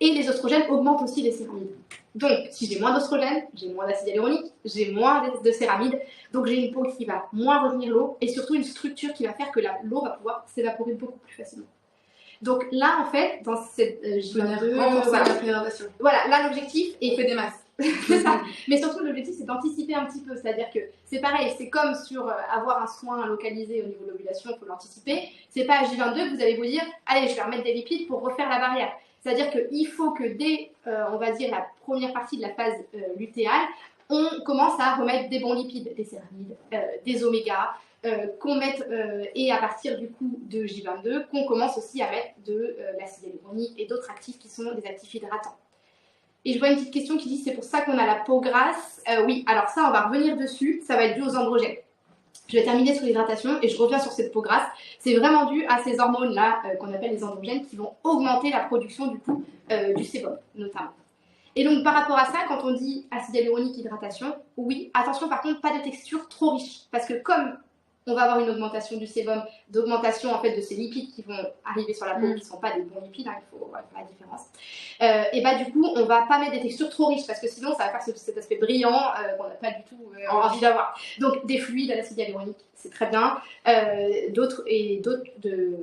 Et les oestrogènes augmentent aussi les céramides. Donc, si j'ai moins d'oestrogènes, j'ai moins d'acide hyaluronique, j'ai moins de céramides. Donc, j'ai une peau qui va moins retenir l'eau. Et surtout, une structure qui va faire que l'eau va pouvoir s'évaporer beaucoup plus facilement. Donc là, en fait, dans cette J22, voilà, là l'objectif est... On fait des masses. C'est ça. Mais surtout, l'objectif, c'est d'anticiper un petit peu. C'est-à-dire que c'est pareil, c'est comme sur avoir un soin localisé au niveau de l'ovulation, il faut l'anticiper. C'est pas à J22 que vous allez vous dire, allez, je vais remettre des lipides pour refaire la barrière. C'est-à-dire qu'il faut que dès, on va dire, la première partie de la phase lutéale, on commence à remettre des bons lipides, des céramides, des omégas, qu'on mette, et à partir du coup de J22, qu'on commence aussi à mettre de l'acide hyaluronique et d'autres actifs qui sont des actifs hydratants. Et je vois une petite question qui dit c'est pour ça qu'on a la peau grasse. Oui, alors ça on va revenir dessus, ça va être dû aux androgènes. Je vais terminer sur l'hydratation et je reviens sur cette peau grasse. C'est vraiment dû à ces hormones-là qu'on appelle les androgènes qui vont augmenter la production du coup du sébum notamment. Et donc par rapport à ça, quand on dit acide hyaluronique, hydratation, oui, attention par contre, pas de texture trop riche. Parce que comme on va avoir une augmentation du sébum, d'augmentation en fait de ces lipides qui vont arriver sur la peau, qui ne sont pas des bons lipides, hein, il faut faire la différence. Et bah du coup, on va pas mettre des textures trop riches parce que sinon ça va faire cet aspect brillant qu'on n'a pas du tout envie d'avoir. Donc des fluides à l'acide hyaluronique, c'est très bien. D'autres de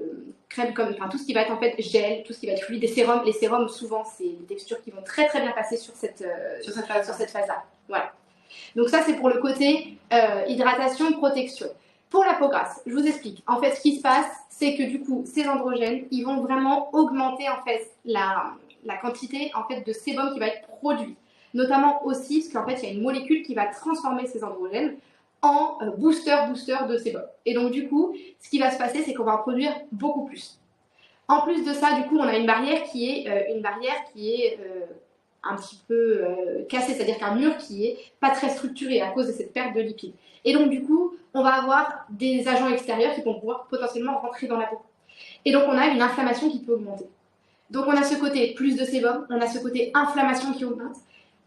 crèmes comme, enfin tout ce qui va être en fait gel, tout ce qui va être fluide, des sérums. Les sérums souvent c'est des textures qui vont très bien passer sur cette phase-là. Voilà. Donc ça c'est pour le côté hydratation, protection. Pour la peau grasse, je vous explique. En fait, ce qui se passe, c'est que du coup, ces androgènes, ils vont vraiment augmenter en fait la quantité en fait de sébum qui va être produit. Notamment aussi parce qu'en fait, il y a une molécule qui va transformer ces androgènes en booster de sébum. Et donc du coup, ce qui va se passer, c'est qu'on va en produire beaucoup plus. En plus de ça, du coup, on a une barrière qui est un petit peu cassé, c'est-à-dire qu'un mur qui est pas très structuré à cause de cette perte de lipides. Et donc du coup, on va avoir des agents extérieurs qui vont pouvoir potentiellement rentrer dans la peau. Et donc on a une inflammation qui peut augmenter. Donc on a ce côté plus de sébum, on a ce côté inflammation qui augmente.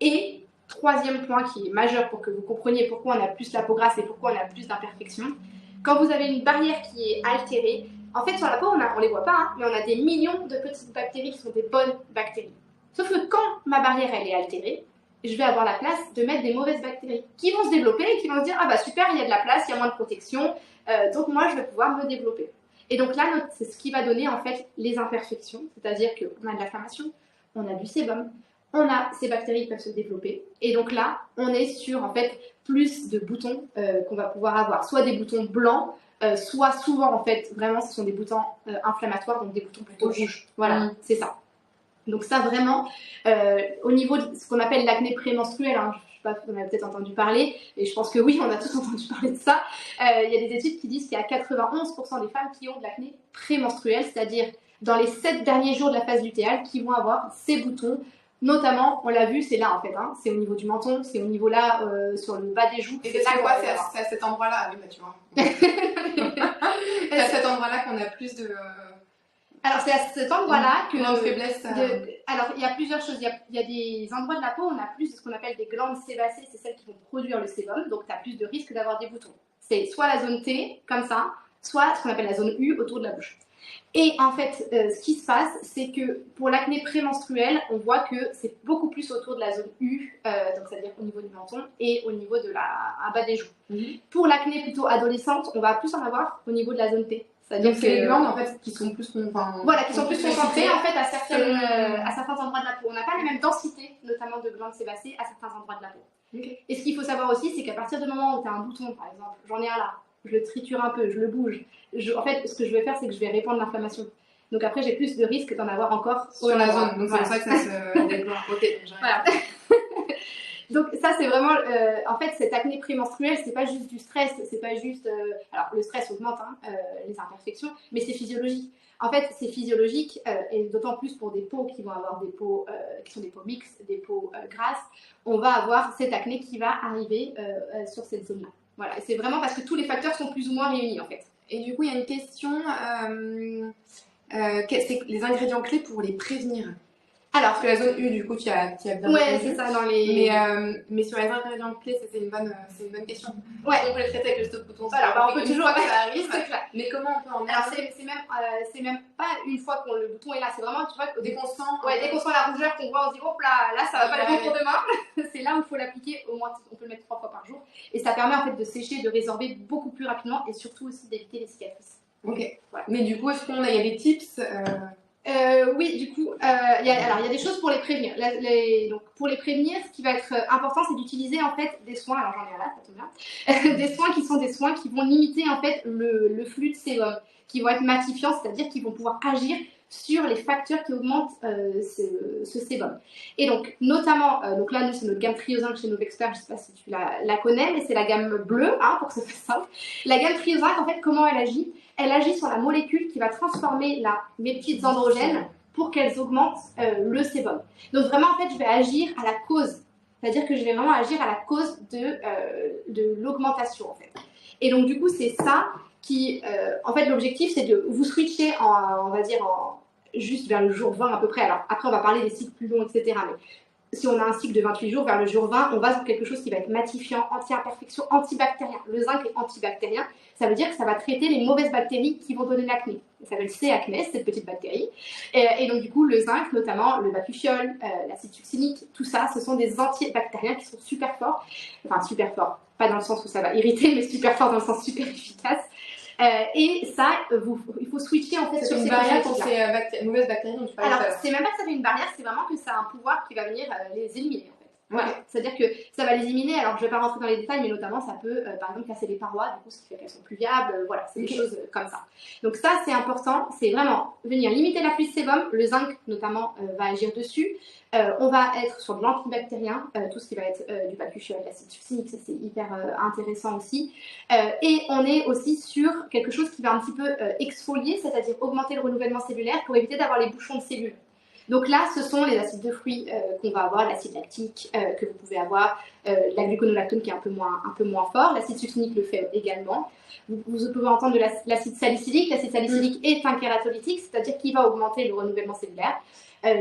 Et troisième point qui est majeur pour que vous compreniez pourquoi on a plus la peau grasse et pourquoi on a plus d'imperfections, quand vous avez une barrière qui est altérée, en fait sur la peau on les voit pas, hein, mais on a des millions de petites bactéries qui sont des bonnes bactéries. Sauf que quand ma barrière elle est altérée, je vais avoir la place de mettre des mauvaises bactéries qui vont se développer et qui vont se dire ah bah super, il y a de la place, il y a moins de protection, donc moi je vais pouvoir me développer. Et donc là, c'est ce qui va donner en fait les imperfections, c'est-à-dire qu'on a de l'inflammation, on a du sébum, on a ces bactéries qui peuvent se développer. Et donc là, on est sur en fait plus de boutons qu'on va pouvoir avoir, soit des boutons blancs, soit souvent en fait vraiment ce sont des boutons inflammatoires, donc des boutons plutôt rouges. Voilà, c'est ça. Donc ça vraiment, au niveau de ce qu'on appelle l'acné prémenstruelle, hein, je sais pas, on a peut-être entendu parler, et je pense que oui, on a tous entendu parler de ça. Il y a des études qui disent qu'il y a 91% des femmes qui ont de l'acné prémenstruelle, c'est-à-dire dans les 7 derniers jours de la phase lutéale, qui vont avoir ces boutons. Notamment, on l'a vu, c'est là en fait, hein, c'est au niveau du menton, c'est au niveau là, sur le bas des joues. Et c'est quoi, c'est à cet endroit-là, oui, bah tu vois. C'est à cet endroit-là qu'on a plus de... Alors c'est à cet endroit-là que... de faiblesse. Alors il y a plusieurs choses, il y a des endroits de la peau, on a plus de ce qu'on appelle des glandes sébacées, c'est celles qui vont produire le sébum, donc tu as plus de risque d'avoir des boutons. C'est soit la zone T, comme ça, soit ce qu'on appelle la zone U autour de la bouche. Et en fait, ce qui se passe, c'est que pour l'acné prémenstruelle, on voit que c'est beaucoup plus autour de la zone U, donc c'est-à-dire au niveau du menton et au niveau de à bas des joues. Pour l'acné plutôt adolescente, on va plus en avoir au niveau de la zone T. C'est-à-dire que c'est les glandes en fait qui sont plus voilà, qui sont plus concentrées en fait à certains endroits de la peau. On n'a pas la même densité, notamment de glandes sébacées à certains endroits de la peau. Okay. Et ce qu'il faut savoir aussi, c'est qu'à partir du moment où tu as un bouton, par exemple, j'en ai un là, je le triture un peu, je le bouge. En fait, ce que je vais faire, c'est que je vais répandre l'inflammation. Donc après, j'ai plus de risque d'en avoir encore sur la zone. Donc c'est pour ça que ça se développe. Ok, voilà. Donc ça, c'est vraiment, en fait, cette acné prémenstruelle, c'est pas juste du stress, c'est pas juste, alors le stress augmente les imperfections, mais c'est physiologique. En fait, c'est physiologique, et d'autant plus pour des peaux qui vont avoir des peaux qui sont des peaux mixtes, des peaux grasses, on va avoir cette acné qui va arriver sur cette zone-là. Voilà, et c'est vraiment parce que tous les facteurs sont plus ou moins réunis en fait. Et du coup, il y a une question, c'est les ingrédients clés pour les prévenir. Alors, parce que la zone U, du coup, tu as bien ouais, c'est ça, dans les... Mais sur les ingrédients clés, c'est une bonne question. Ouais. On peut les traiter avec le stop bouton. Voilà, bah, on peut toujours... que ça arrive, mais comment on peut en... Alors, c'est même pas une fois que le bouton est là, c'est vraiment, tu vois, dès qu'on sent la rougeur, qu'on voit, on se dit, hop là, ça va pas être bon pour demain. C'est là où il faut l'appliquer, au moins, on peut le mettre 3 fois par jour. Et ça permet en fait de sécher, de résorber beaucoup plus rapidement et surtout aussi d'éviter les cicatrices. Ok. Voilà. Mais du coup, est-ce qu'il y a des tips oui, du coup, il y a des choses pour les prévenir. Donc, pour les prévenir, ce qui va être important, c'est d'utiliser en fait des soins. Alors, j'en ai un là, ça tombe bien. Des soins qui sont des soins qui vont limiter en fait le flux de sébum, qui vont être matifiants, c'est-à-dire qui vont pouvoir agir sur les facteurs qui augmentent ce sébum. Et donc, notamment, donc là, nous, c'est notre gamme Triozinc chez Novexpert. Je ne sais pas si tu la connais, mais c'est la gamme bleue, hein, pour que ça fasse simple. La gamme Triozinc, en fait, comment elle agit? Elle agit sur la molécule qui va transformer mes petites androgènes pour qu'elles augmentent le sébum. Donc vraiment, en fait, je vais agir à la cause. C'est-à-dire que je vais vraiment agir à la cause de l'augmentation, en fait. Et donc, du coup, c'est ça qui... en fait, l'objectif, c'est de vous switcher, on va dire, juste vers le jour 20 à peu près. Alors, après, on va parler des cycles plus longs, etc. Mais si on a un cycle de 28 jours, vers le jour 20, on va sur quelque chose qui va être matifiant, anti-imperfection, antibactérien. Le zinc est antibactérien. Ça veut dire que ça va traiter les mauvaises bactéries qui vont donner l'acné. Ça s'appelle C. acnes, cette petite bactérie. Et donc, du coup, le zinc, notamment le bakuchiol, l'acide succinique, tout ça, ce sont des antibactériens qui sont super forts. Enfin, super forts. Pas dans le sens où ça va irriter, mais super forts dans le sens super efficace. Et ça, il faut switcher en fait sur ces barrières pour ces mauvaises bactéries. Donc alors, c'est même pas que ça fait une barrière, c'est vraiment que ça a un pouvoir qui va venir les éliminer en fait. Voilà. Okay. C'est-à-dire que ça va les éliminer. Alors, je vais pas rentrer dans les détails, mais notamment, ça peut, par exemple, casser les parois, du coup, ce qui fait qu'elles sont plus viables. Voilà, c'est des choses comme ça. Donc ça, c'est important. C'est vraiment venir limiter l'afflux de sébum. Le zinc, notamment, va agir dessus. On va être sur de l'antibactérien, tout ce qui va être du bakuchiol, l'acide succinique, ça c'est hyper intéressant aussi. Et on est aussi sur quelque chose qui va un petit peu exfolier, c'est-à-dire augmenter le renouvellement cellulaire pour éviter d'avoir les bouchons de cellules. Donc là, ce sont les acides de fruits qu'on va avoir, l'acide lactique que vous pouvez avoir, la gluconolactone qui est un peu moins fort, l'acide succinique le fait également. Vous pouvez entendre de l'acide salicylique. L'acide salicylique est un kératolytique, c'est-à-dire qu'il va augmenter le renouvellement cellulaire.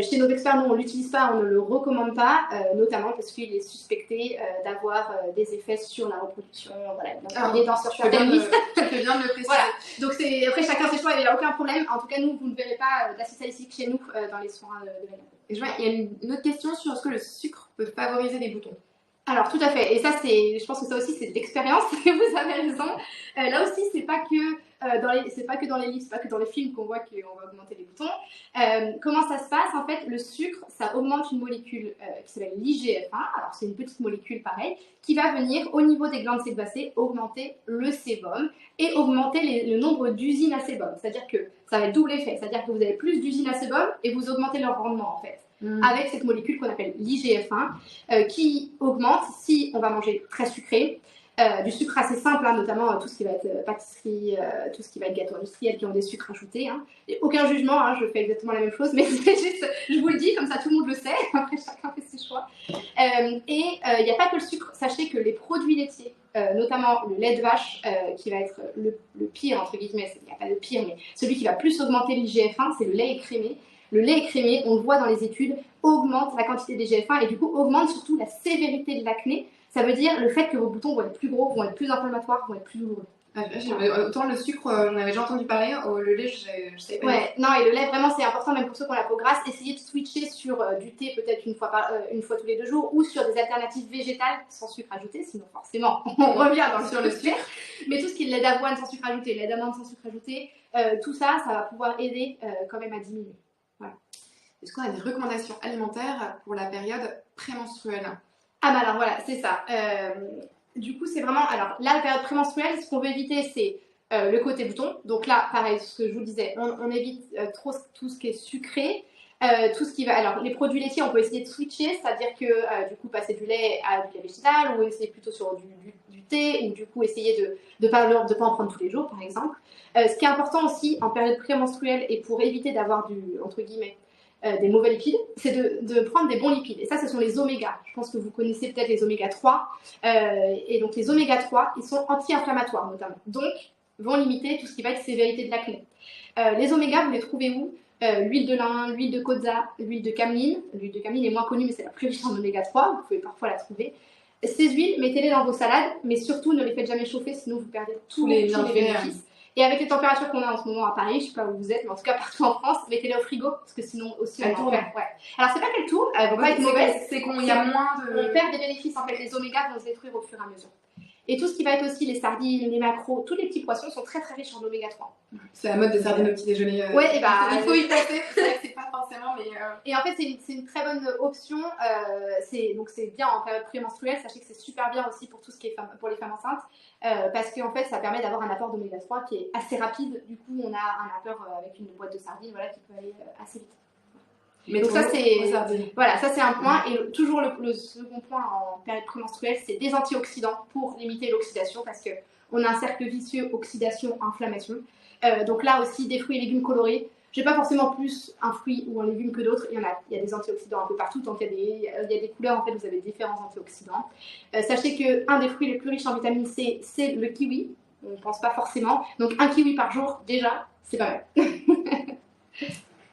Chez nos experts, nous, on ne l'utilise pas, on ne le recommande pas, notamment parce qu'il est suspecté d'avoir des effets sur la reproduction. Voilà, donc il est dans certaines listes. Je fais bien de le préciser. Voilà. Donc après, chacun ses choix, il n'y a aucun problème. En tout cas, nous, vous ne verrez pas d'acide salicylique chez nous dans les soins de la gamme. Et je vois, il y a une autre question sur est-ce que le sucre peut favoriser les boutons. Alors, tout à fait. Et ça, je pense que ça aussi, c'est de l'expérience. Vous avez raison. Là aussi, c'est pas que dans les livres, c'est pas que dans les films qu'on voit qu'on va augmenter les boutons. Comment ça se passe? En fait, le sucre, ça augmente une molécule qui s'appelle l'IGF-1. Alors, c'est une petite molécule pareille qui va venir au niveau des glandes sébacées augmenter le sébum et augmenter le nombre d'usines à sébum. C'est-à-dire que ça va être double effet. C'est-à-dire que vous avez plus d'usines à sébum et vous augmentez leur rendement, en fait. Avec cette molécule qu'on appelle l'IGF-1 qui augmente si on va manger très sucré, du sucre assez simple, hein, notamment tout ce qui va être pâtisserie, tout ce qui va être gâteau industriel qui ont des sucres ajoutés. Hein. Et aucun jugement, hein, je fais exactement la même chose, mais c'est juste, je vous le dis, comme ça tout le monde le sait, après chacun fait ses choix. Et il n'y a pas que le sucre, sachez que les produits laitiers, notamment le lait de vache, qui va être le pire, entre guillemets, il n'y a pas de pire, mais celui qui va plus augmenter l'IGF-1, c'est le lait écrémé. Le lait écrémé, on le voit dans les études, augmente la quantité d'IGF-1 et du coup augmente surtout la sévérité de l'acné. Ça veut dire le fait que vos boutons vont être plus gros, vont être plus inflammatoires, vont être plus douloureux. Autant le sucre, j'en avais déjà entendu parler, le lait, je savais pas. Ouais, non, et le lait, vraiment, c'est important, même pour ceux qui ont la peau grasse. Essayez de switcher sur du thé peut-être une fois tous les 2 jours ou sur des alternatives végétales sans sucre ajouté, sinon forcément, on revient sur le sucre. Mais tout ce qui est lait d'avoine sans sucre ajouté, lait d'amande sans sucre ajouté, tout ça, ça va pouvoir aider quand même à diminuer. Voilà. Est-ce qu'on a des recommandations alimentaires pour la période prémenstruelle? Ah bah alors voilà, c'est ça. Du coup, c'est vraiment... Alors là, la période prémenstruelle, ce qu'on veut éviter, c'est le côté bouton. Donc là, pareil, ce que je vous disais, on évite trop tout ce qui est sucré. Tout ce qui va... Alors, les produits laitiers, on peut essayer de switcher, c'est-à-dire que du coup, passer du lait à du lait végétal ou essayer plutôt sur du thé ou du coup, essayer de pas en prendre tous les jours, par exemple. Ce qui est important aussi en période prémenstruelle et pour éviter d'avoir entre guillemets, des mauvais lipides, c'est de prendre des bons lipides. Et ça, ce sont les oméga. Je pense que vous connaissez peut-être les oméga 3. Et donc, les oméga 3, ils sont anti-inflammatoires notamment. Donc, vont limiter tout ce qui va être sévérité de l'acné. Les oméga, vous les trouvez où? L'huile de lin, l'huile de colza, l'huile de cameline. L'huile de cameline est moins connue, mais c'est la plus riche en oméga 3. Vous pouvez parfois la trouver. Ces huiles, mettez-les dans vos salades, mais surtout, ne les faites jamais chauffer, sinon vous perdez tous les bénéfices. Et avec les températures qu'on a en ce moment à Paris, je sais pas où vous êtes, mais en tout cas partout en France, mettez-les au frigo, parce que sinon aussi elle tourne. Ouais. Alors c'est pas qu'elle tourne, elle va pas être mauvaise, c'est qu'il y a moins de... On perd des bénéfices, en fait, les oméga vont se détruire au fur et à mesure. Et tout ce qui va être aussi les sardines, les maquereaux, tous les petits poissons sont très très riches en oméga 3. C'est la mode des sardines au petit déjeuner. Ouais, et bah, il faut y passer, c'est pas forcément, mais... Et en fait, c'est une très bonne option. Donc c'est bien en période prémenstruelle. Sachez que c'est super bien aussi pour tout ce qui est pour les femmes enceintes, parce qu'en fait, ça permet d'avoir un apport d'oméga 3 qui est assez rapide. Du coup, on a un apport avec une boîte de sardines, voilà, qui peut aller assez vite. Mais donc ça c'est un point. Et toujours le second point en période prémenstruelle, c'est des antioxydants pour limiter l'oxydation, parce que on a un cercle vicieux oxydation-inflammation. Donc là aussi, des fruits et légumes colorés. Je n'ai pas forcément plus un fruit ou un légume que d'autres. Il y a des antioxydants un peu partout. Tant qu'il y a des couleurs, en fait, vous avez différents antioxydants. Sachez qu'un des fruits les plus riches en vitamine C, c'est le kiwi. On ne pense pas forcément. Donc un kiwi par jour, déjà, c'est pas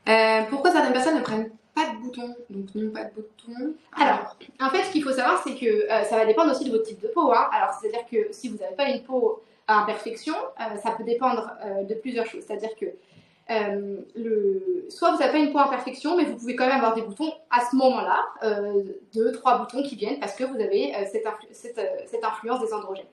mal. Pourquoi certaines personnes ne prennent pas de boutons? Donc non, pas de boutons. Alors, en fait, ce qu'il faut savoir, c'est que ça va dépendre aussi de votre type de peau. Hein. Alors, c'est-à-dire que si vous n'avez pas une peau à imperfection, ça peut dépendre de plusieurs choses. C'est-à-dire que soit vous n'avez pas une peau à imperfection, mais vous pouvez quand même avoir des boutons à ce moment-là, 2-3 boutons qui viennent parce que vous avez cette influence des androgènes.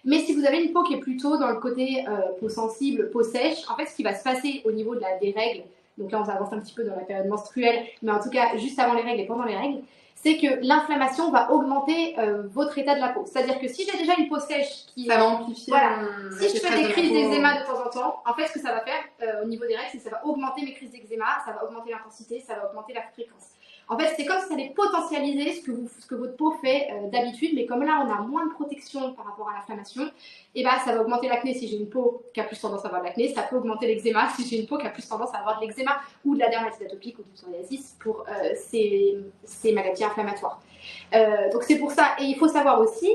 Mais si vous avez une peau qui est plutôt dans le côté peau sensible, peau sèche, en fait, ce qui va se passer au niveau des règles, donc là on avance un petit peu dans la période menstruelle, mais en tout cas juste avant les règles et pendant les règles, c'est que l'inflammation va augmenter votre état de la peau. C'est-à-dire que si j'ai déjà une peau sèche qui... Ça va amplifier... Voilà. Si je fais des crises d'eczéma de temps en temps, en fait ce que ça va faire au niveau des règles, c'est que ça va augmenter mes crises d'eczéma, ça va augmenter l'intensité, ça va augmenter la fréquence. En fait, c'est comme si ça allait potentialiser ce que votre peau fait d'habitude, mais comme là, on a moins de protection par rapport à l'inflammation, et bah, ça va augmenter l'acné si j'ai une peau qui a plus tendance à avoir de l'acné, ça peut augmenter l'eczéma si j'ai une peau qui a plus tendance à avoir de l'eczéma ou de la dermatite atopique ou du psoriasis pour ces maladies inflammatoires. Donc c'est pour ça, et il faut savoir aussi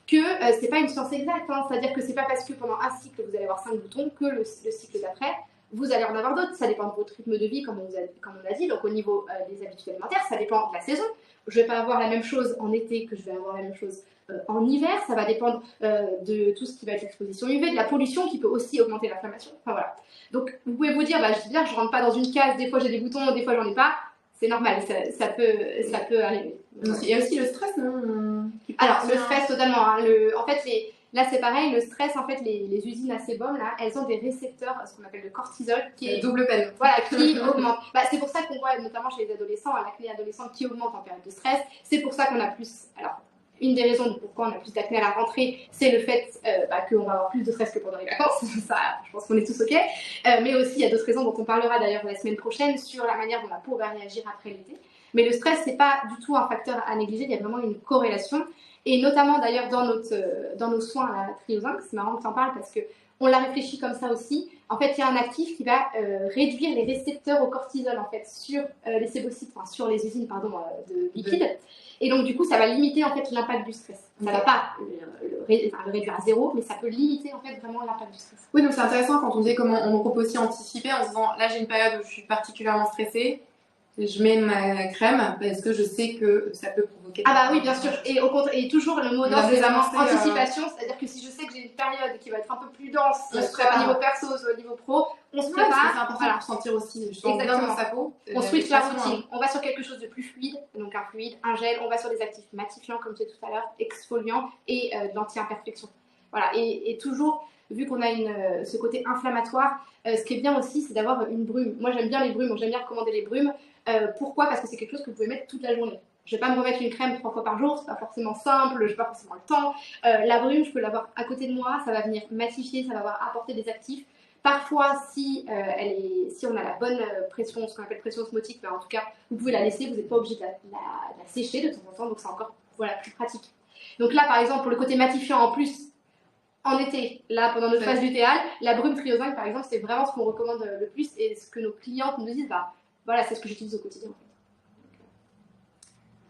que c'est pas une science exacte, hein, c'est-à-dire que c'est pas parce que pendant un cycle vous allez avoir 5 boutons que le cycle d'après vous allez en avoir d'autres. Ça dépend de votre rythme de vie, comme on l'a dit. Donc au niveau des habitudes alimentaires, ça dépend de la saison. Je vais pas avoir la même chose en été que je vais avoir la même chose en hiver. Ça va dépendre de tout ce qui va être l'exposition UV, de la pollution qui peut aussi augmenter l'inflammation. Enfin voilà. Donc vous pouvez vous dire, bah, je dis bien, je rentre pas dans une case. Des fois j'ai des boutons, des fois j'en ai pas. C'est normal, ça peut arriver. Il y a aussi le stress, non? Alors, le stress, totalement. Hein, en fait, là, c'est pareil, le stress, en fait, les usines à sébum, là, elles ont des récepteurs, ce qu'on appelle le cortisol, qui est double peine. Voilà, qui augmente. Bah, c'est pour ça qu'on voit, notamment chez les adolescents, l'acné adolescent qui augmente en période de stress. C'est pour ça qu'on a plus. Alors, une des raisons de pourquoi on a plus d'acné à la rentrée, c'est le fait qu'on va avoir plus de stress que pendant les vacances. Ça, je pense qu'on est tous OK. Mais aussi, il y a d'autres raisons dont on parlera d'ailleurs la semaine prochaine sur la manière dont la peau va réagir après l'été. Mais le stress, c'est pas du tout un facteur à négliger. Il y a vraiment une corrélation. Et notamment d'ailleurs dans nos soins à la Triozinc, c'est marrant que tu en parles parce qu'on l'a réfléchi comme ça aussi. En fait, il y a un actif qui va réduire les récepteurs au cortisol en fait, sur les sébocytes, enfin sur les usines de liquide. Et donc du coup, ça va limiter en fait l'impact du stress. Ça ne va pas le réduire à zéro, mais ça peut limiter en fait vraiment l'impact du stress. Oui, donc c'est intéressant quand on disait comment on peut aussi anticiper en se disant là j'ai une période où je suis particulièrement stressée. Je mets ma crème parce que je sais que ça peut provoquer. Ah bah oui, bien sûr. Et toujours le mot d'ordre, c'est vraiment anticipation. C'est-à-dire que si je sais que j'ai une période qui va être un peu plus dense, soit au niveau perso, soit au niveau pro, on se prépare. C'est important pour sentir aussi bien dans sa peau. On switch la routine. On va sur quelque chose de plus fluide, donc un fluide, un gel. On va sur des actifs matifiants, comme je disais tout à l'heure, exfoliants et de l'anti-imperfection. Voilà. Et toujours, vu qu'on a ce côté inflammatoire, ce qui est bien aussi, c'est d'avoir une brume. Moi, j'aime bien les brumes, j'aime bien recommander les brumes. Pourquoi? Parce que c'est quelque chose que vous pouvez mettre toute la journée. Je ne vais pas me remettre une crème 3 fois par jour, c'est pas forcément simple, je n'ai pas forcément le temps. La brume, je peux l'avoir à côté de moi, ça va venir matifier, ça va apporter des actifs. Parfois, si on a la bonne pression, ce qu'on appelle pression osmotique, en tout cas, vous pouvez la laisser, vous n'êtes pas obligé de la sécher de temps en temps, donc c'est encore plus pratique. Donc là, par exemple, pour le côté matifiant en plus, en été, là, pendant notre phase lutéale, la brume Triozinc, par exemple, c'est vraiment ce qu'on recommande le plus et ce que nos clientes nous disent, voilà, c'est ce que j'utilise au quotidien.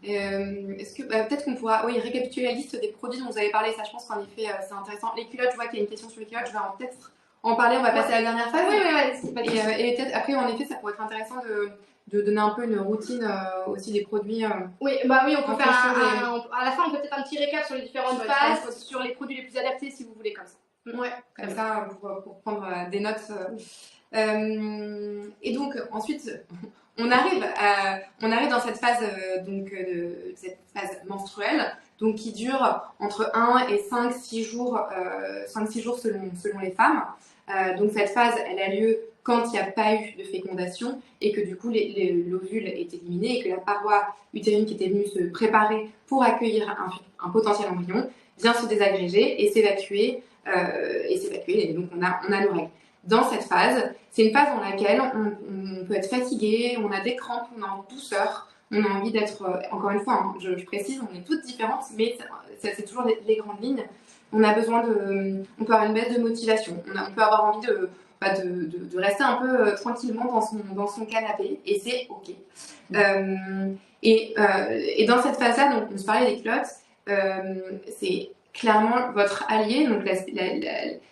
Est-ce que peut-être qu'on pourra récapituler la liste des produits dont vous avez parlé, ça je pense qu'en effet c'est intéressant. Les culottes, je vois qu'il y a une question sur les culottes, je vais peut-être en parler, on va passer à la dernière phase. Oui. Et peut-être après, en effet, ça pourrait être intéressant de donner un peu une routine aussi des produits. Oui, on peut faire à la fin, on peut peut-être un petit récap sur les différentes phases, sur les produits les plus adaptés si vous voulez, comme ça. Ouais, comme ça, pour prendre des notes. Et donc, ensuite, on arrive dans cette phase, cette phase menstruelle, donc qui dure entre 1 et 5-6 jours, 5-6 jours selon les femmes. Donc cette phase, elle a lieu quand il n'y a pas eu de fécondation et que du coup l'ovule est éliminé et que la paroi utérine qui était venue se préparer pour accueillir un potentiel embryon vient se désagréger et s'évacuer. Et donc on a nos règles. Dans cette phase, c'est une phase dans laquelle on peut être fatigué, on a des crampes, on a en douceur, on a envie d'être, encore une fois, hein, je précise, on est toutes différentes, mais c'est toujours les grandes lignes. On a besoin on peut avoir une baisse de motivation, on peut avoir envie de rester un peu tranquillement dans son canapé, et c'est ok. Et dans cette phase-là, donc on se parlait des culottes, c'est clairement votre allié, donc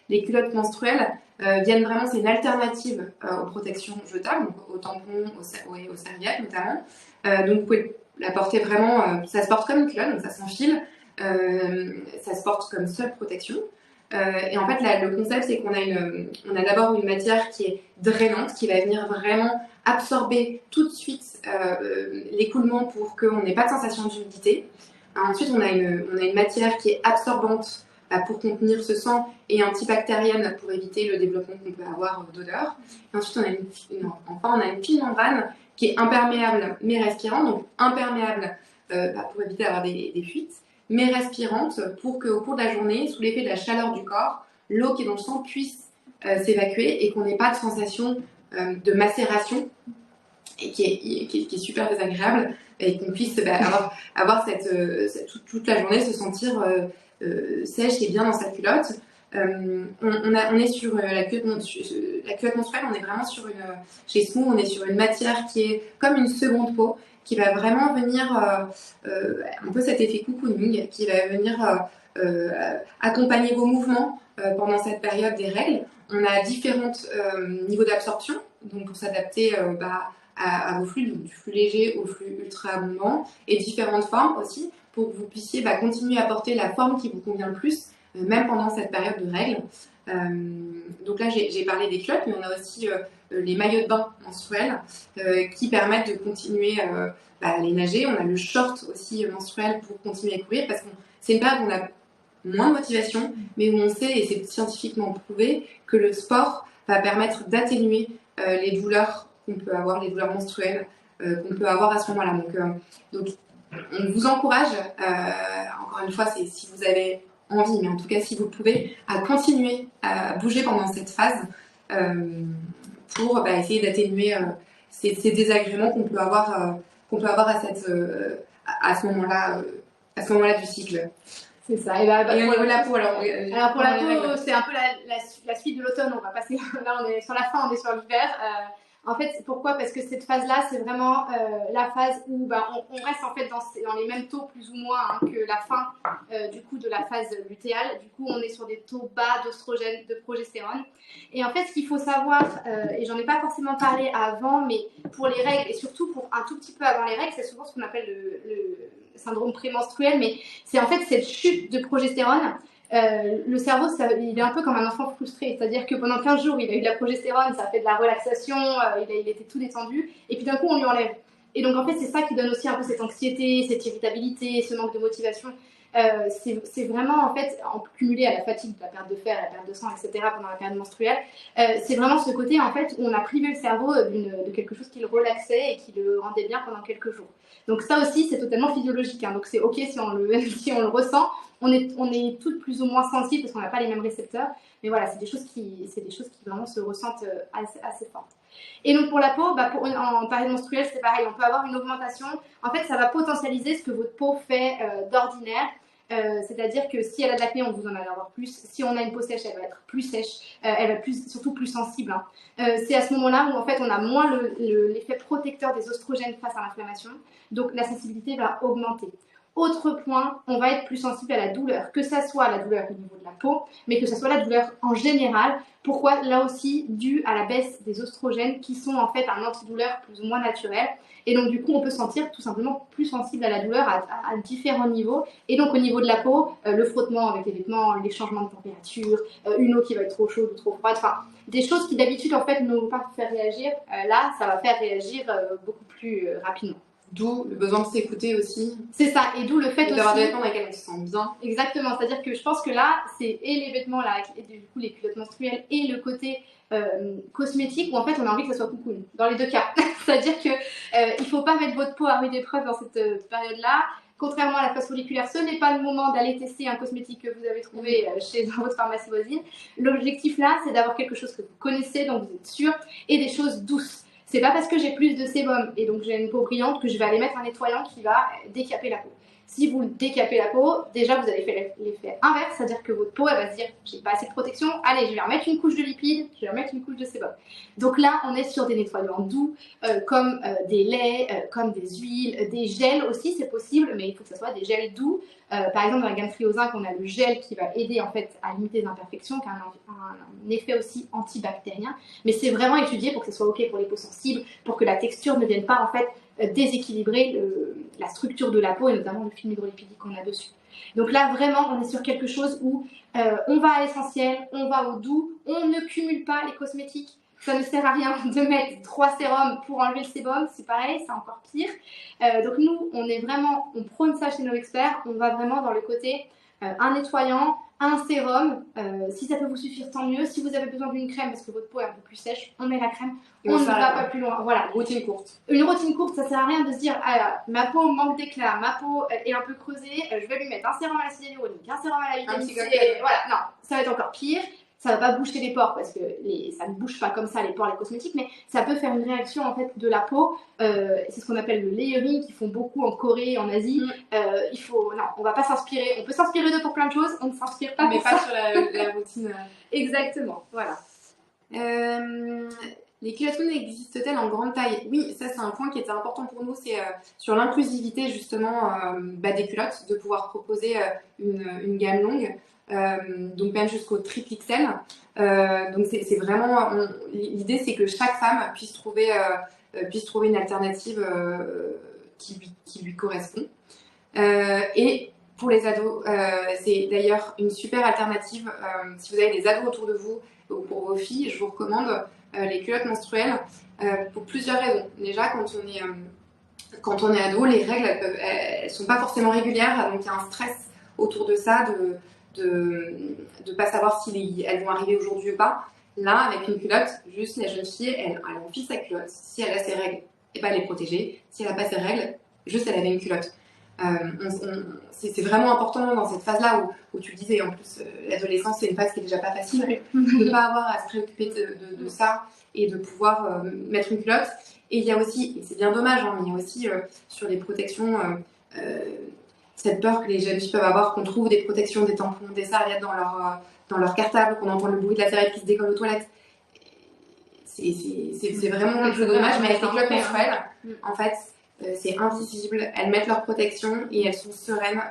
les culottes menstruelles viennent vraiment, c'est une alternative aux protections jetables, donc aux tampons, aux serviettes notamment. Donc vous pouvez la porter vraiment, ça se porte comme une culotte, donc ça s'enfile, ça se porte comme seule protection. Et en fait, le concept, c'est qu'on a d'abord une matière qui est drainante, qui va venir vraiment absorber tout de suite l'écoulement pour qu'on n'ait pas de sensation d'humidité. Ensuite, on a une matière qui est absorbante pour contenir ce sang et antibactérienne pour éviter le développement qu'on peut avoir d'odeur. Et ensuite, on a une fine membrane qui est imperméable mais respirante, donc imperméable pour éviter d'avoir des fuites, mais respirante pour qu'au cours de la journée, sous l'effet de la chaleur du corps, l'eau qui est dans le sang puisse s'évacuer et qu'on n'ait pas de sensation de macération et qui est super désagréable et qu'on puisse avoir toute la journée se sentir sèche et bien dans sa culotte. On est sur la culotte menstruelle, on est vraiment chez Smooth, on est sur une matière qui est comme une seconde peau, qui va vraiment venir un peu cet effet cocooning, qui va venir accompagner vos mouvements pendant cette période des règles. On a différents niveaux d'absorption, donc pour s'adapter à vos flux, donc du flux léger au flux ultra abondant, et différentes formes aussi, pour que vous puissiez continuer à porter la forme qui vous convient le plus, même pendant cette période de règles. Donc là, j'ai parlé des culottes, mais on a aussi les maillots de bain menstruels qui permettent de continuer à aller nager. On a le short aussi menstruel pour continuer à courir, parce que c'est une période où on a moins de motivation, mais où on sait, et c'est scientifiquement prouvé, que le sport va permettre d'atténuer les douleurs qu'on peut avoir, les douleurs menstruelles qu'on peut avoir à ce moment-là. Donc on vous encourage, encore une fois, c'est si vous avez envie, mais en tout cas si vous pouvez, à continuer à bouger pendant cette phase pour essayer d'atténuer ces désagréments qu'on peut avoir à ce moment-là du cycle. C'est ça. Et au niveau de la peau, alors pour la peau, c'est un peu la suite de l'automne. On va passer. Là, on est sur la fin, on est sur l'hiver. En fait, pourquoi? Parce que cette phase-là, c'est vraiment la phase où on reste en fait dans les mêmes taux plus ou moins que la fin du coup de la phase lutéale. Du coup, on est sur des taux bas d'oestrogène, de progestérone. Et en fait, ce qu'il faut savoir, et j'en ai pas forcément parlé avant, mais pour les règles et surtout pour un tout petit peu avant les règles, c'est souvent ce qu'on appelle le syndrome prémenstruel, mais c'est en fait cette chute de progestérone. Le cerveau, il est un peu comme un enfant frustré, c'est-à-dire que pendant 15 jours, il a eu de la progestérone, ça a fait de la relaxation, il était tout détendu, et puis d'un coup, on lui enlève. Et donc, en fait, c'est ça qui donne aussi un peu cette anxiété, cette irritabilité, ce manque de motivation. C'est vraiment, en fait, en cumulé à la fatigue, la perte de fer, la perte de sang, etc., pendant la période menstruelle, c'est vraiment ce côté, en fait, où on a privé le cerveau de quelque chose qui le relaxait et qui le rendait bien pendant quelques jours. Donc ça aussi, c'est totalement physiologique, hein. Donc c'est ok si on le ressent. On est toutes plus ou moins sensibles parce qu'on n'a pas les mêmes récepteurs. Mais voilà, c'est des choses qui vraiment se ressentent assez fortes. Et donc pour la peau, en période menstruelle, c'est pareil. On peut avoir une augmentation. En fait, ça va potentialiser ce que votre peau fait d'ordinaire. C'est-à-dire que si elle a de l'acné, on vous en avoir plus. Si on a une peau sèche, elle va être plus sèche. Elle va être surtout plus sensible. C'est à ce moment-là où en fait on a moins l'effet protecteur des oestrogènes face à l'inflammation. Donc la sensibilité va augmenter. Autre point, on va être plus sensible à la douleur, que ça soit la douleur au niveau de la peau, mais que ça soit la douleur en général. Pourquoi? Là aussi, dû à la baisse des oestrogènes qui sont en fait un antidouleur plus ou moins naturel. Et donc du coup, on peut se sentir tout simplement plus sensible à la douleur à différents niveaux. Et donc au niveau de la peau, le frottement avec les vêtements, les changements de température, une eau qui va être trop chaude ou trop froide, enfin des choses qui d'habitude en fait ne vont pas faire réagir, là ça va faire réagir beaucoup plus rapidement. D'où le besoin de s'écouter aussi. C'est ça, et d'où le fait aussi d'avoir des vêtements dans lesquels on se sent bien. Exactement, c'est-à-dire que je pense que là, c'est et les vêtements là, et du coup les culottes menstruelles et le côté cosmétique où en fait on a envie que ça soit cocoon, dans les deux cas. C'est-à-dire que il faut pas mettre votre peau à rude épreuve dans cette période-là. Contrairement à la phase folliculaire, ce n'est pas le moment d'aller tester un cosmétique que vous avez trouvé dans votre pharmacie voisine. L'objectif là, c'est d'avoir quelque chose que vous connaissez, dont vous êtes sûr, et des choses douces. C'est pas parce que j'ai plus de sébum et donc j'ai une peau brillante que je vais aller mettre un nettoyant qui va décaper la peau. Si vous décapez la peau, déjà vous avez fait l'effet inverse, c'est-à-dire que votre peau elle va se dire j'ai pas assez de protection, allez je vais remettre une couche de lipides, je vais remettre une couche de sébum. Donc là on est sur des nettoyants doux comme des laits, comme des huiles, des gels aussi c'est possible, mais il faut que ce soit des gels doux. Par exemple dans la gamme Triozinc on a le gel qui va aider en fait à limiter les imperfections, qui a un effet aussi antibactérien, mais c'est vraiment étudié pour que ce soit ok pour les peaux sensibles, pour que la texture ne vienne pas en fait déséquilibrer la structure de la peau et notamment le film hydrolipidique qu'on a dessus. Donc là vraiment on est sur quelque chose où on va à l'essentiel, on va au doux, on ne cumule pas les cosmétiques. Ça ne sert à rien de mettre 3 sérums pour enlever le sébum, c'est pareil, c'est encore pire. Donc nous on prône ça chez nos experts, on va vraiment dans le côté un nettoyant, un sérum, si ça peut vous suffire tant mieux. Si vous avez besoin d'une crème parce que votre peau est un peu plus sèche, on met la crème, on ne va pas plus loin. Voilà. Routine courte. Une routine courte, ça sert à rien de se dire ma peau manque d'éclat, ma peau est un peu creusée, je vais lui mettre un sérum à l'acide hyaluronique, un sérum à la vitamine C. Voilà, non, ça va être encore pire. ça va pas boucher les pores parce que ça ne bouge pas comme ça les pores, les cosmétiques, mais ça peut faire une réaction en fait de la peau. C'est ce qu'on appelle le layering, qu'ils font beaucoup en Corée, en Asie. Non, on va pas s'inspirer. On peut s'inspirer d'eux pour plein de choses, on ne s'inspire pas Mais pour pas ça. sur la routine. Exactement, voilà. Les culottes Smoon existent-elles en grande taille? Oui, ça c'est un point qui était important pour nous, c'est sur l'inclusivité justement des culottes, de pouvoir proposer une gamme longue, donc même jusqu'au triple XL. Donc c'est vraiment, l'idée c'est que chaque femme puisse trouver une alternative qui lui correspond. Et pour les ados, c'est d'ailleurs une super alternative. Si vous avez des ados autour de vous, ou pour vos filles, je vous recommande les culottes menstruelles pour plusieurs raisons. Déjà, quand on est ado, les règles, elles sont pas forcément régulières, donc il y a un stress autour de ça, de pas savoir si elles vont arriver aujourd'hui ou pas. Là, avec une culotte, juste la jeune fille, elle enfile sa culotte. Si elle a ses règles, et ben, elle est protégée. Si elle n'a pas ses règles, juste elle avait une culotte. C'est vraiment important dans cette phase-là où tu le disais, en plus, l'adolescence, c'est une phase qui est déjà pas facile. De ne pas avoir à se préoccuper de ça et de pouvoir mettre une culotte. Et il y a aussi, et c'est bien dommage, hein, mais il y a aussi sur les protections, cette peur que les jeunes filles peuvent avoir, qu'on trouve des protections, des tampons, des serviettes dans leur cartable, qu'on entend le bruit de la serviette qui se décolle aux toilettes. C'est vraiment quelque chose de dommage, mais avec les culottes menstruelles, en fait, c'est invisible. Elles mettent leur protection et elles sont sereines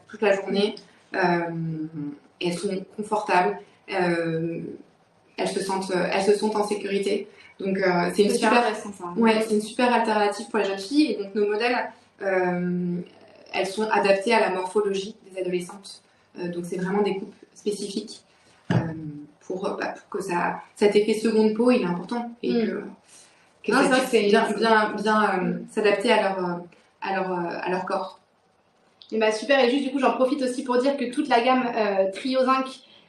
toute la journée. Elles sont confortables. Elles se sentent en sécurité. Donc c'est une super alternative pour les jeunes filles. Et donc nos modèles, elles sont adaptées à la morphologie des adolescentes. Donc c'est vraiment des coupes spécifiques pour que cet effet seconde peau il est important et que ça puisse bien s'adapter à leur corps. Et bah super, et juste du coup j'en profite aussi pour dire que toute la gamme Trio Zinc,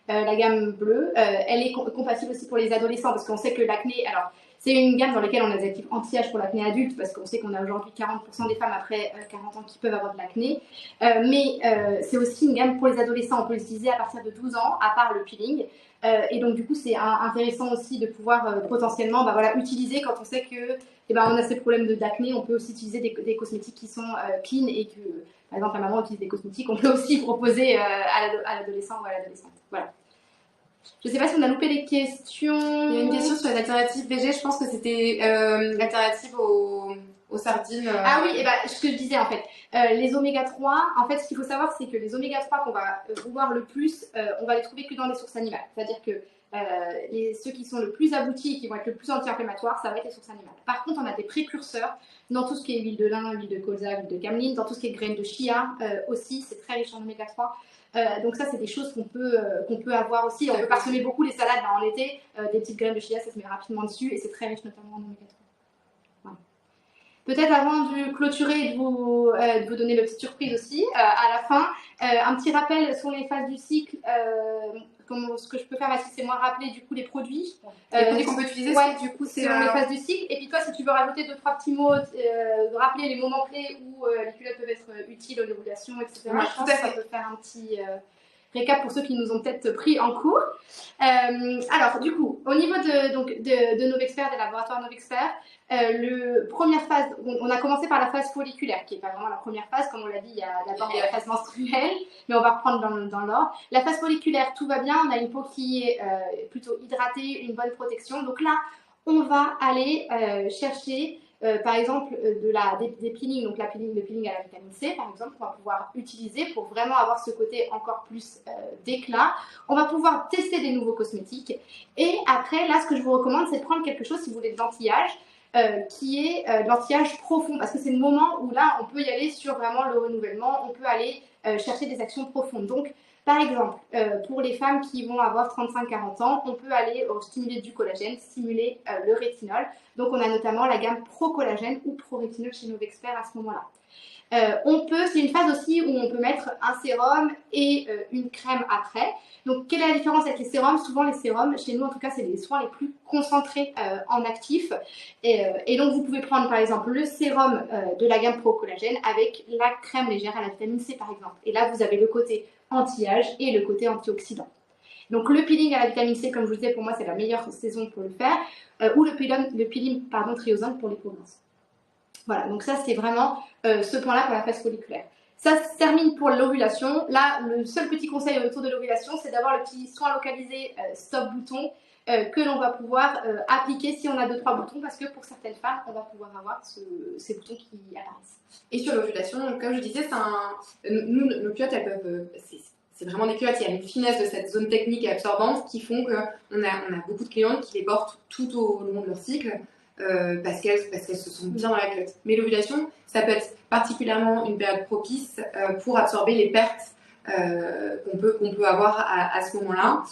la gamme bleue, elle est compatible aussi pour les adolescents parce qu'on sait que l'acné, alors c'est une gamme dans laquelle on a des actifs anti-âge pour l'acné adulte parce qu'on sait qu'on a aujourd'hui 40% des femmes après 40 ans qui peuvent avoir de l'acné, mais c'est aussi une gamme pour les adolescents, on peut l'utiliser à partir de 12 ans à part le peeling. Et donc du coup c'est intéressant aussi de pouvoir potentiellement utiliser quand on sait que on a ces problèmes d'acné, on peut aussi utiliser des cosmétiques qui sont clean et que par exemple la maman utilise des cosmétiques, on peut aussi proposer à l'adolescent ou à l'adolescente. Voilà. Je ne sais pas si on a loupé les questions. Il y a une question sur les alternatives VG, je pense que c'était l'alternative aux sardines. Ah oui, et ce que je disais en fait, les oméga 3, en fait ce qu'il faut savoir c'est que les oméga 3 qu'on va voir le plus, on va les trouver que dans les sources animales. C'est-à-dire que ceux qui sont le plus aboutis et qui vont être le plus anti-inflammatoires, ça va être les sources animales. Par contre, on a des précurseurs dans tout ce qui est huile de lin, huile de colza, huile de cameline, dans tout ce qui est graines de chia aussi, c'est très riche en oméga 3. Donc ça, c'est des choses qu'on peut avoir aussi. On peut parsemer beaucoup les salades en été, des petites graines de chia, ça se met rapidement dessus et c'est très riche notamment en oméga 3. Voilà. Peut-être avant de clôturer et de vous donner une petite surprise aussi, à la fin, un petit rappel sur les phases du cycle. Ce que je peux faire, Mathilde, c'est moi rappeler du coup les produits. Les produits qu'on peut utiliser, du coup, c'est les phases du cycle. Et puis toi, si tu veux rajouter 2-3 petits mots, de rappeler les moments clés où les culottes peuvent être utiles aux l'ovulation, etc. Ouais, je pense que ça peut faire un petit récap pour ceux qui nous ont peut-être pris en cours. Alors, du coup, au niveau de Novexpert, des laboratoires Novexpert, première phase, on a commencé par la phase folliculaire, qui n'est pas vraiment la première phase, comme on l'a dit, il y a d'abord la phase menstruelle, mais on va reprendre dans l'ordre. La phase folliculaire, tout va bien, on a une peau qui est plutôt hydratée, une bonne protection. Donc là, on va aller chercher, par exemple, des peelings, donc le peeling à la vitamine C, par exemple, qu'on va pouvoir utiliser pour vraiment avoir ce côté encore plus d'éclat. On va pouvoir tester des nouveaux cosmétiques. Et après, là, ce que je vous recommande, c'est de prendre quelque chose, si vous voulez, de l'anti-âge, qui est de l'anti-âge profond, parce que c'est le moment où là, on peut y aller sur vraiment le renouvellement, on peut aller chercher des actions profondes. Donc, par exemple, pour les femmes qui vont avoir 35-40 ans, on peut aller stimuler du collagène, stimuler le rétinol. Donc, on a notamment la gamme Pro-Collagène ou Pro-Rétinol chez Novexpert à ce moment-là. C'est une phase aussi où on peut mettre un sérum et une crème après. Donc, quelle est la différence avec les sérums? Souvent, les sérums, chez nous en tout cas, c'est les soins les plus concentrés en actifs. Et donc, vous pouvez prendre par exemple le sérum de la gamme Pro-Collagène avec la crème légère à la vitamine C par exemple. Et là, vous avez le côté anti-âge et le côté antioxydant. Donc le peeling à la vitamine C, comme je vous disais, pour moi c'est la meilleure saison pour le faire, ou le peeling triozinque pour les peaux minces. Voilà, donc ça c'est vraiment ce point-là pour la phase folliculaire. Ça se termine pour l'ovulation. Là, le seul petit conseil autour de l'ovulation, c'est d'avoir le petit soin localisé stop bouton que l'on va pouvoir appliquer si on a 2-3 boutons, parce que pour certaines femmes, on va pouvoir avoir ces boutons qui apparaissent. Et sur l'ovulation, comme je disais, nous, nos culottes, elles peuvent, c'est vraiment des culottes, il y a une finesse de cette zone technique et absorbante qui font qu'on a beaucoup de clientes qui les portent tout au long de leur cycle. Parce qu'elles se sentent bien dans la culotte. Mais l'ovulation, ça peut être particulièrement une période propice pour absorber les pertes qu'on peut avoir à ce moment-là.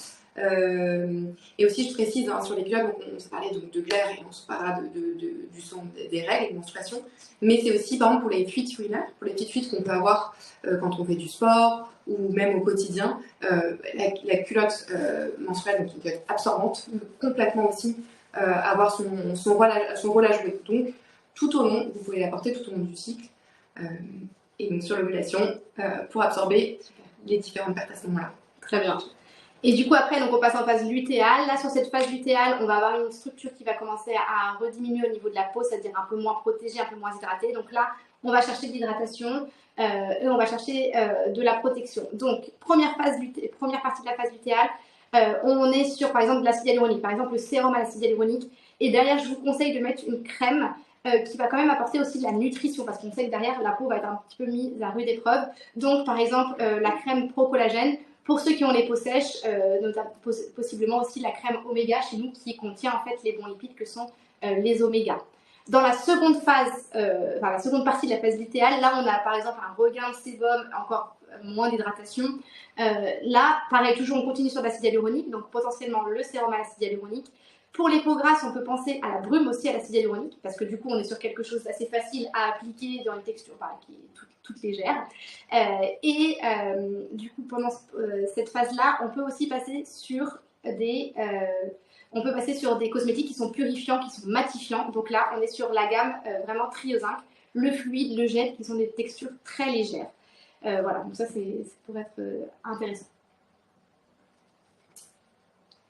Et aussi, je précise, hein, sur les culottes, donc on se parlait de glaire et on se parlera du sang des règles et de menstruation. Mais c'est aussi, par exemple, pour les fuites urinaires, pour les petites fuites qu'on peut avoir quand on fait du sport ou même au quotidien. La culotte menstruelle, donc une culotte absorbante, peut complètement aussi avoir son rôle à jouer. Donc, tout au long, vous pouvez la porter tout au long du cycle. Et donc, sur l'ovulation, pour absorber les différentes pertes à ce moment-là. Très bien. Et du coup, après, donc, on passe en phase lutéale. Là, sur cette phase lutéale, on va avoir une structure qui va commencer à rediminuer au niveau de la peau, c'est-à-dire un peu moins protégée, un peu moins hydratée. Donc là, on va chercher de l'hydratation et on va chercher de la protection. Donc, première partie de la phase lutéale, on est sur, par exemple, de l'acide hyaluronique, par exemple le sérum à l'acide hyaluronique. Et derrière, je vous conseille de mettre une crème qui va quand même apporter aussi de la nutrition, parce qu'on sait que derrière, la peau va être un petit peu mise à rude épreuve. Donc, par exemple, la crème pro-collagène, pour ceux qui ont les peaux sèches, possiblement aussi la crème oméga chez nous, qui contient en fait les bons lipides que sont les oméga. Dans la seconde phase, la seconde partie de la phase lutéale, là, on a par exemple un regain de sébum, encore moins d'hydratation. Là, pareil, toujours on continue sur l'acide hyaluronique, donc potentiellement le sérum à l'acide hyaluronique. Pour les peaux grasses, on peut penser à la brume aussi à l'acide hyaluronique, parce que du coup, on est sur quelque chose d'assez facile à appliquer dans une texture qui est toute légère. Du coup, pendant cette phase-là, on peut aussi passer sur des cosmétiques qui sont purifiants, qui sont matifiants. Donc là, on est sur la gamme vraiment triozinque, le fluide, le gel, qui sont des textures très légères. Voilà, donc ça, c'est pour être intéressant.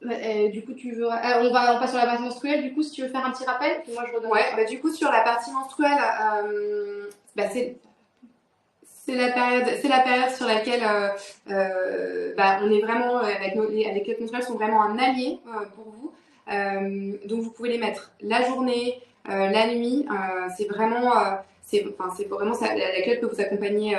Du coup, on passe sur la base menstruelle. Du coup, si tu veux faire un petit rappel, puis moi je redonne. Ouais, du coup, sur la partie menstruelle, c'est la période sur laquelle on est vraiment les culottes menstruelles sont vraiment un allié pour vous. Donc vous pouvez les mettre la journée, la nuit. C'est vraiment ça, la culotte peut vous accompagner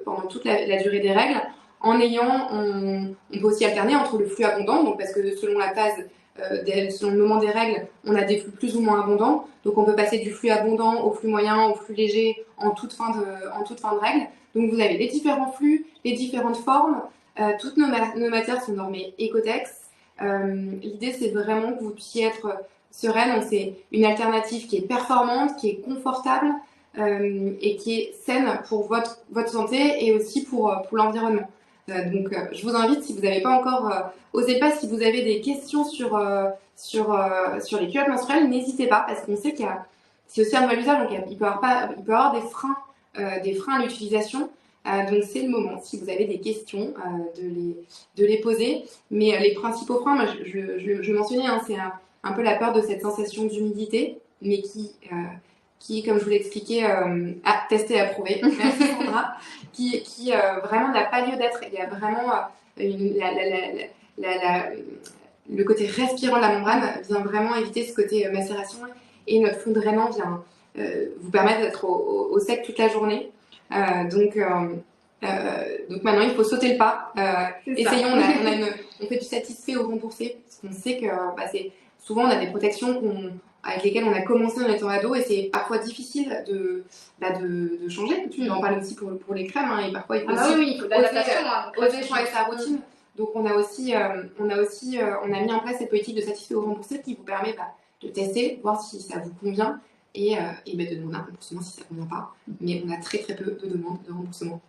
pendant toute la durée des règles. On peut aussi alterner entre le flux abondant, donc parce que selon la phase, selon le moment des règles, on a des flux plus ou moins abondants. Donc on peut passer du flux abondant au flux moyen, au flux léger en toute fin de règle. Donc vous avez les différents flux, les différentes formes. Toutes nos matières sont normées Ecotex. L'idée c'est vraiment que vous puissiez être sereine. Donc c'est une alternative qui est performante, qui est confortable et qui est saine pour votre santé et aussi pour l'environnement. Je vous invite, si vous n'avez pas encore osé pas, si vous avez des questions sur les culottes menstruelles, n'hésitez pas, parce qu'on sait c'est aussi un nouvel usage, donc il peut y avoir des freins à l'utilisation. Donc c'est le moment, si vous avez des questions, de les poser. Mais les principaux freins, moi, je mentionnais, hein, c'est un peu la peur de cette sensation d'humidité, mais qui, comme je vous l'ai expliqué, a testé et approuvé, merci Sandra, qui vraiment n'a pas lieu d'être. Il y a vraiment le côté respirant de la membrane vient vraiment éviter ce côté macération, et notre flux drainant vient vous permettre d'être au sec toute la journée. Donc maintenant, il faut sauter le pas. Essayons, on fait du satisfait au remboursé, parce qu'on sait que souvent on a des protections avec lesquelles on a commencé en étant ado, et c'est parfois difficile de changer. Tu en parles aussi pour les crèmes, hein, et parfois il faut il faut de l'adaptation. oser changer sa routine. Donc on a mis en place cette politique de satisfait au remboursé qui vous permet de tester, voir si ça vous convient, et de demander un remboursement si ça ne convient pas. Mais on a très très peu de demandes de remboursement.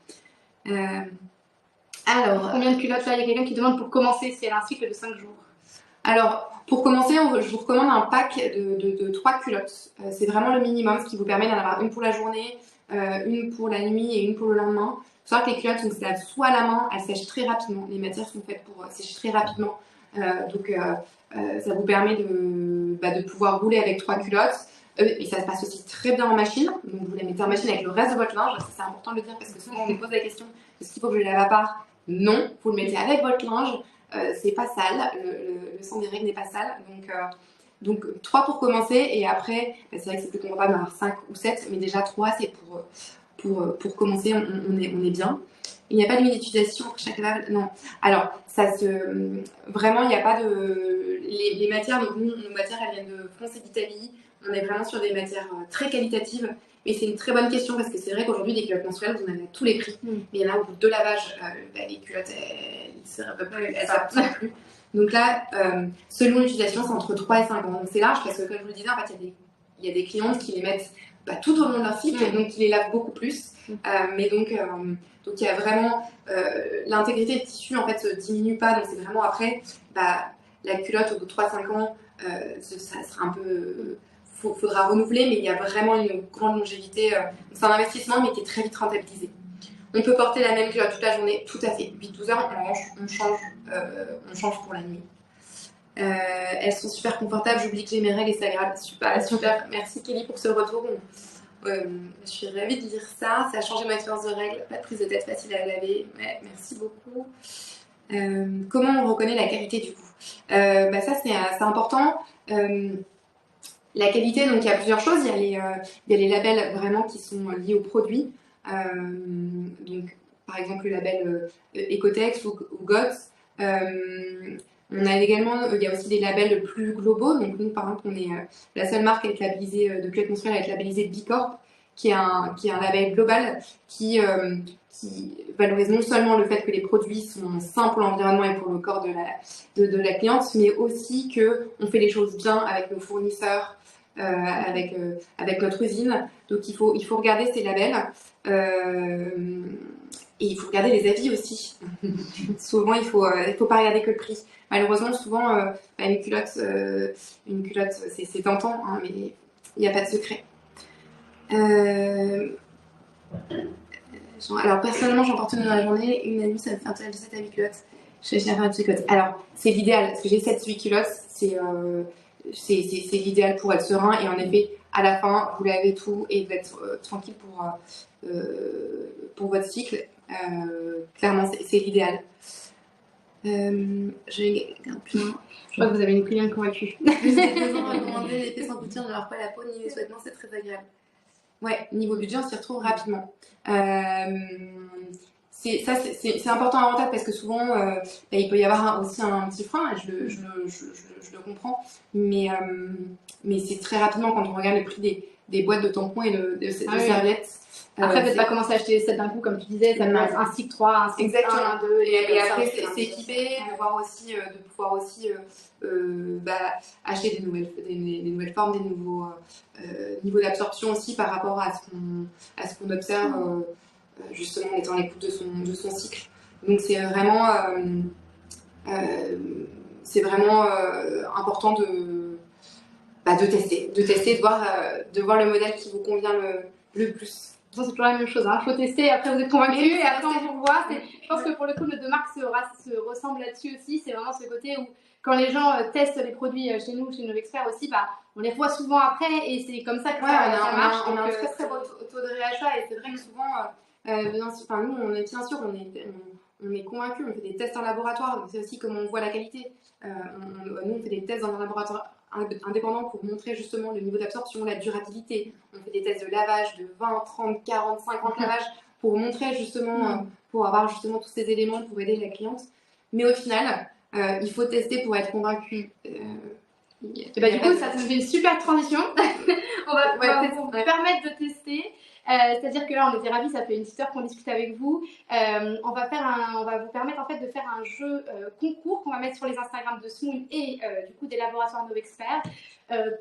Alors, combien de culottes là? Il y a quelqu'un qui demande pour commencer si elle a un cycle de 5 jours. Alors, pour commencer, je vous recommande un pack de 3 culottes. C'est vraiment le minimum, ce qui vous permet d'en avoir une pour la journée, une pour la nuit et une pour le lendemain. faut savoir que les culottes, on se lave soit à la main, elles sèchent très rapidement. Les matières sont faites pour sécher très rapidement. Ça vous permet de pouvoir rouler avec 3 culottes. Et ça se passe aussi très bien en machine. Donc vous la mettez en machine avec le reste de votre linge. C'est important de le dire parce que souvent on me pose la question, est-ce qu'il faut que je le lave à part? Non, vous le mettez avec votre linge. C'est pas sale. Le sang des règles n'est pas sale. Donc 3 pour commencer. Et après, c'est vrai que c'est plus confortable d'avoir 5 ou 7. Mais déjà 3, c'est pour commencer, on est bien. Il n'y a pas de d'utilisation pour chaque lavage. Non. Alors, vraiment, il n'y a pas de. Les matières, donc nous, nos matières, elles viennent de France et d'Italie. On est vraiment sur des matières très qualitatives. Et c'est une très bonne question parce que c'est vrai qu'aujourd'hui, des culottes menstruelles, vous en avez à tous les prix. Mais il y en a au bout de 2 lavages, les culottes, elles ne servent plus. Donc là, selon l'utilisation, c'est entre 3 et 5 ans. Donc c'est large parce que, comme je vous le disais, en fait, il y a des clientes qui les mettent tout au long de leur cycle, donc qui les lavent beaucoup plus. Mais donc il y a vraiment l'intégrité du tissu en fait se diminue pas, donc c'est vraiment après la culotte au bout de 3-5 ans ça sera un peu faudra renouveler, mais il y a vraiment une grande longévité. C'est un investissement mais qui est très vite rentabilisé. On peut porter la même culotte toute la journée, tout à fait. 8-12 heures, on change pour la nuit. Elles sont super confortables, j'oublie que j'ai mes règles et c'est agréable. Super. Merci Kelly pour ce retour. Je suis ravie de lire ça. Ça a changé ma expérience de règles. Pas de prise de tête facile à laver. Ouais, merci beaucoup. Comment on reconnaît la qualité du coup? Ça c'est important. La qualité, donc il y a plusieurs choses. Il y a les labels vraiment qui sont liés au produit. Donc par exemple le label Ecotex ou GOTS. On a également, il y a aussi des labels plus globaux. Donc nous, par exemple, on est la seule marque à être labellisée de culottes menstruelles à être labellisée Bicorp, qui est un label global qui valorise non seulement le fait que les produits sont sains pour l'environnement et pour le corps de la cliente, mais aussi qu'on fait les choses bien avec nos fournisseurs, avec notre usine. Donc il faut regarder ces labels. Et il faut regarder les avis aussi. Souvent, il faut pas regarder que le prix. Malheureusement, souvent, une culotte, c'est tentant, hein, mais il n'y a pas de secret. Alors, personnellement, j'en porte une dans la journée. Une amie, ça me fait un total de 7 à 8 culottes. Je vais faire un petit culotte. Alors, c'est l'idéal, parce que j'ai 7-8 culottes. C'est l'idéal pour être serein. Et en effet, à la fin, vous lavez tout et vous êtes tranquille pour votre cycle. Clairement, c'est l'idéal. Je regarde plus loin. Je crois que vous avez une cliente convaincue. Vous avez besoin de recommander l'effet sans couture, ne leur pas la peau ni les sous-vêtements, c'est très agréable. Ouais, niveau budget, on s'y retrouve rapidement. C'est important à en tête parce que souvent, il peut y avoir aussi un petit frein, et je le comprends, mais c'est très rapidement quand on regarde le prix des boîtes de tampons et de serviettes. Après, peut-être pas commencer à acheter les 7 d'un coup, comme tu disais, ça met un cycle 3, un cycle 1, 2, et après c'est équipé, de pouvoir aussi acheter des nouvelles formes, des nouveaux niveaux d'absorption aussi par rapport à ce qu'on observe justement en étant à l'écoute de son cycle. Donc c'est vraiment important de tester, de voir le modèle qui vous convient le plus. C'est toujours la même chose, il faut tester, après vous êtes convaincu et après on vous revoit. Je pense que pour le coup, nos deux marques se ressemblent là-dessus aussi. C'est vraiment ce côté où quand les gens testent les produits chez nous, chez Novexpert aussi, on les revoit souvent après et c'est comme ça que ça marche. On a un très très beau taux de réachat et c'est vrai que souvent, nous on est bien sûr, on est convaincus, on fait des tests en laboratoire, donc c'est aussi comment on voit la qualité. Nous on fait des tests dans un laboratoire indépendant pour montrer justement le niveau d'absorption, la durabilité. On fait des tests de lavage de 20, 30, 40, 50 lavages pour montrer justement, pour avoir justement tous ces éléments pour aider la cliente. Mais au final, il faut tester pour être convaincu. Du coup, ça fait une super transition. on va vous permettre de tester. C'est-à-dire que là, on était ravis, ça fait une petite heure qu'on discute avec vous. On va vous permettre en fait de faire un jeu concours qu'on va mettre sur les Instagram de Smoon et du coup des laboratoires Novexpert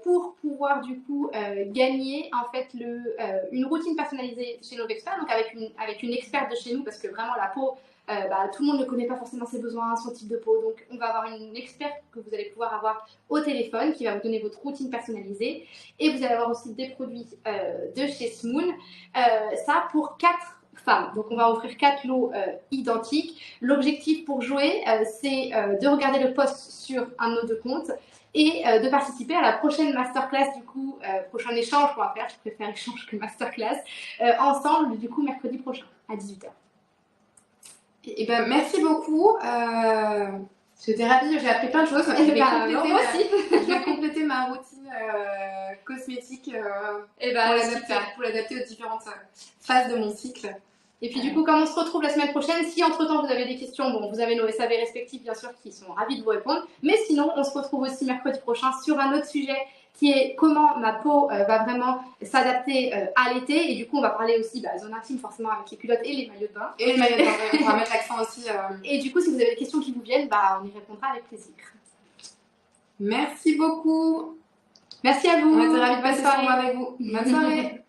pour pouvoir du coup gagner en fait une routine personnalisée chez Novexpert, donc avec une experte de chez nous parce que vraiment la peau. Tout le monde ne connaît pas forcément ses besoins, son type de peau, donc on va avoir une experte que vous allez pouvoir avoir au téléphone qui va vous donner votre routine personnalisée et vous allez avoir aussi des produits de chez Smoon, ça pour 4 femmes. Donc on va offrir 4 lots identiques. L'objectif pour jouer, c'est de regarder le post sur un de nos 2 comptes et de participer à la prochaine masterclass, du coup, prochain échange qu'on va faire, je préfère échange que masterclass, ensemble, du coup, mercredi prochain, à 18h. Et ben, merci beaucoup. J'étais ravie, j'ai appris plein de choses. Moi aussi. Je vais compléter ma routine cosmétique pour l'adapter aux différentes phases de mon cycle. Et puis du coup, comme on se retrouve la semaine prochaine, si entre-temps vous avez des questions, bon, vous avez nos SAV respectifs bien sûr qui sont ravis de vous répondre. Mais sinon, on se retrouve aussi mercredi prochain sur un autre sujet qui est comment ma peau va vraiment s'adapter à l'été. Et du coup, on va parler aussi zone intime forcément avec les culottes et les maillots de bain. Et les maillots de bain, on va mettre l'accent aussi. Et du coup, si vous avez des questions qui vous viennent, on y répondra avec plaisir. Merci beaucoup. Merci à vous. On était ravis de passer ce moment avec vous. Bonne soirée.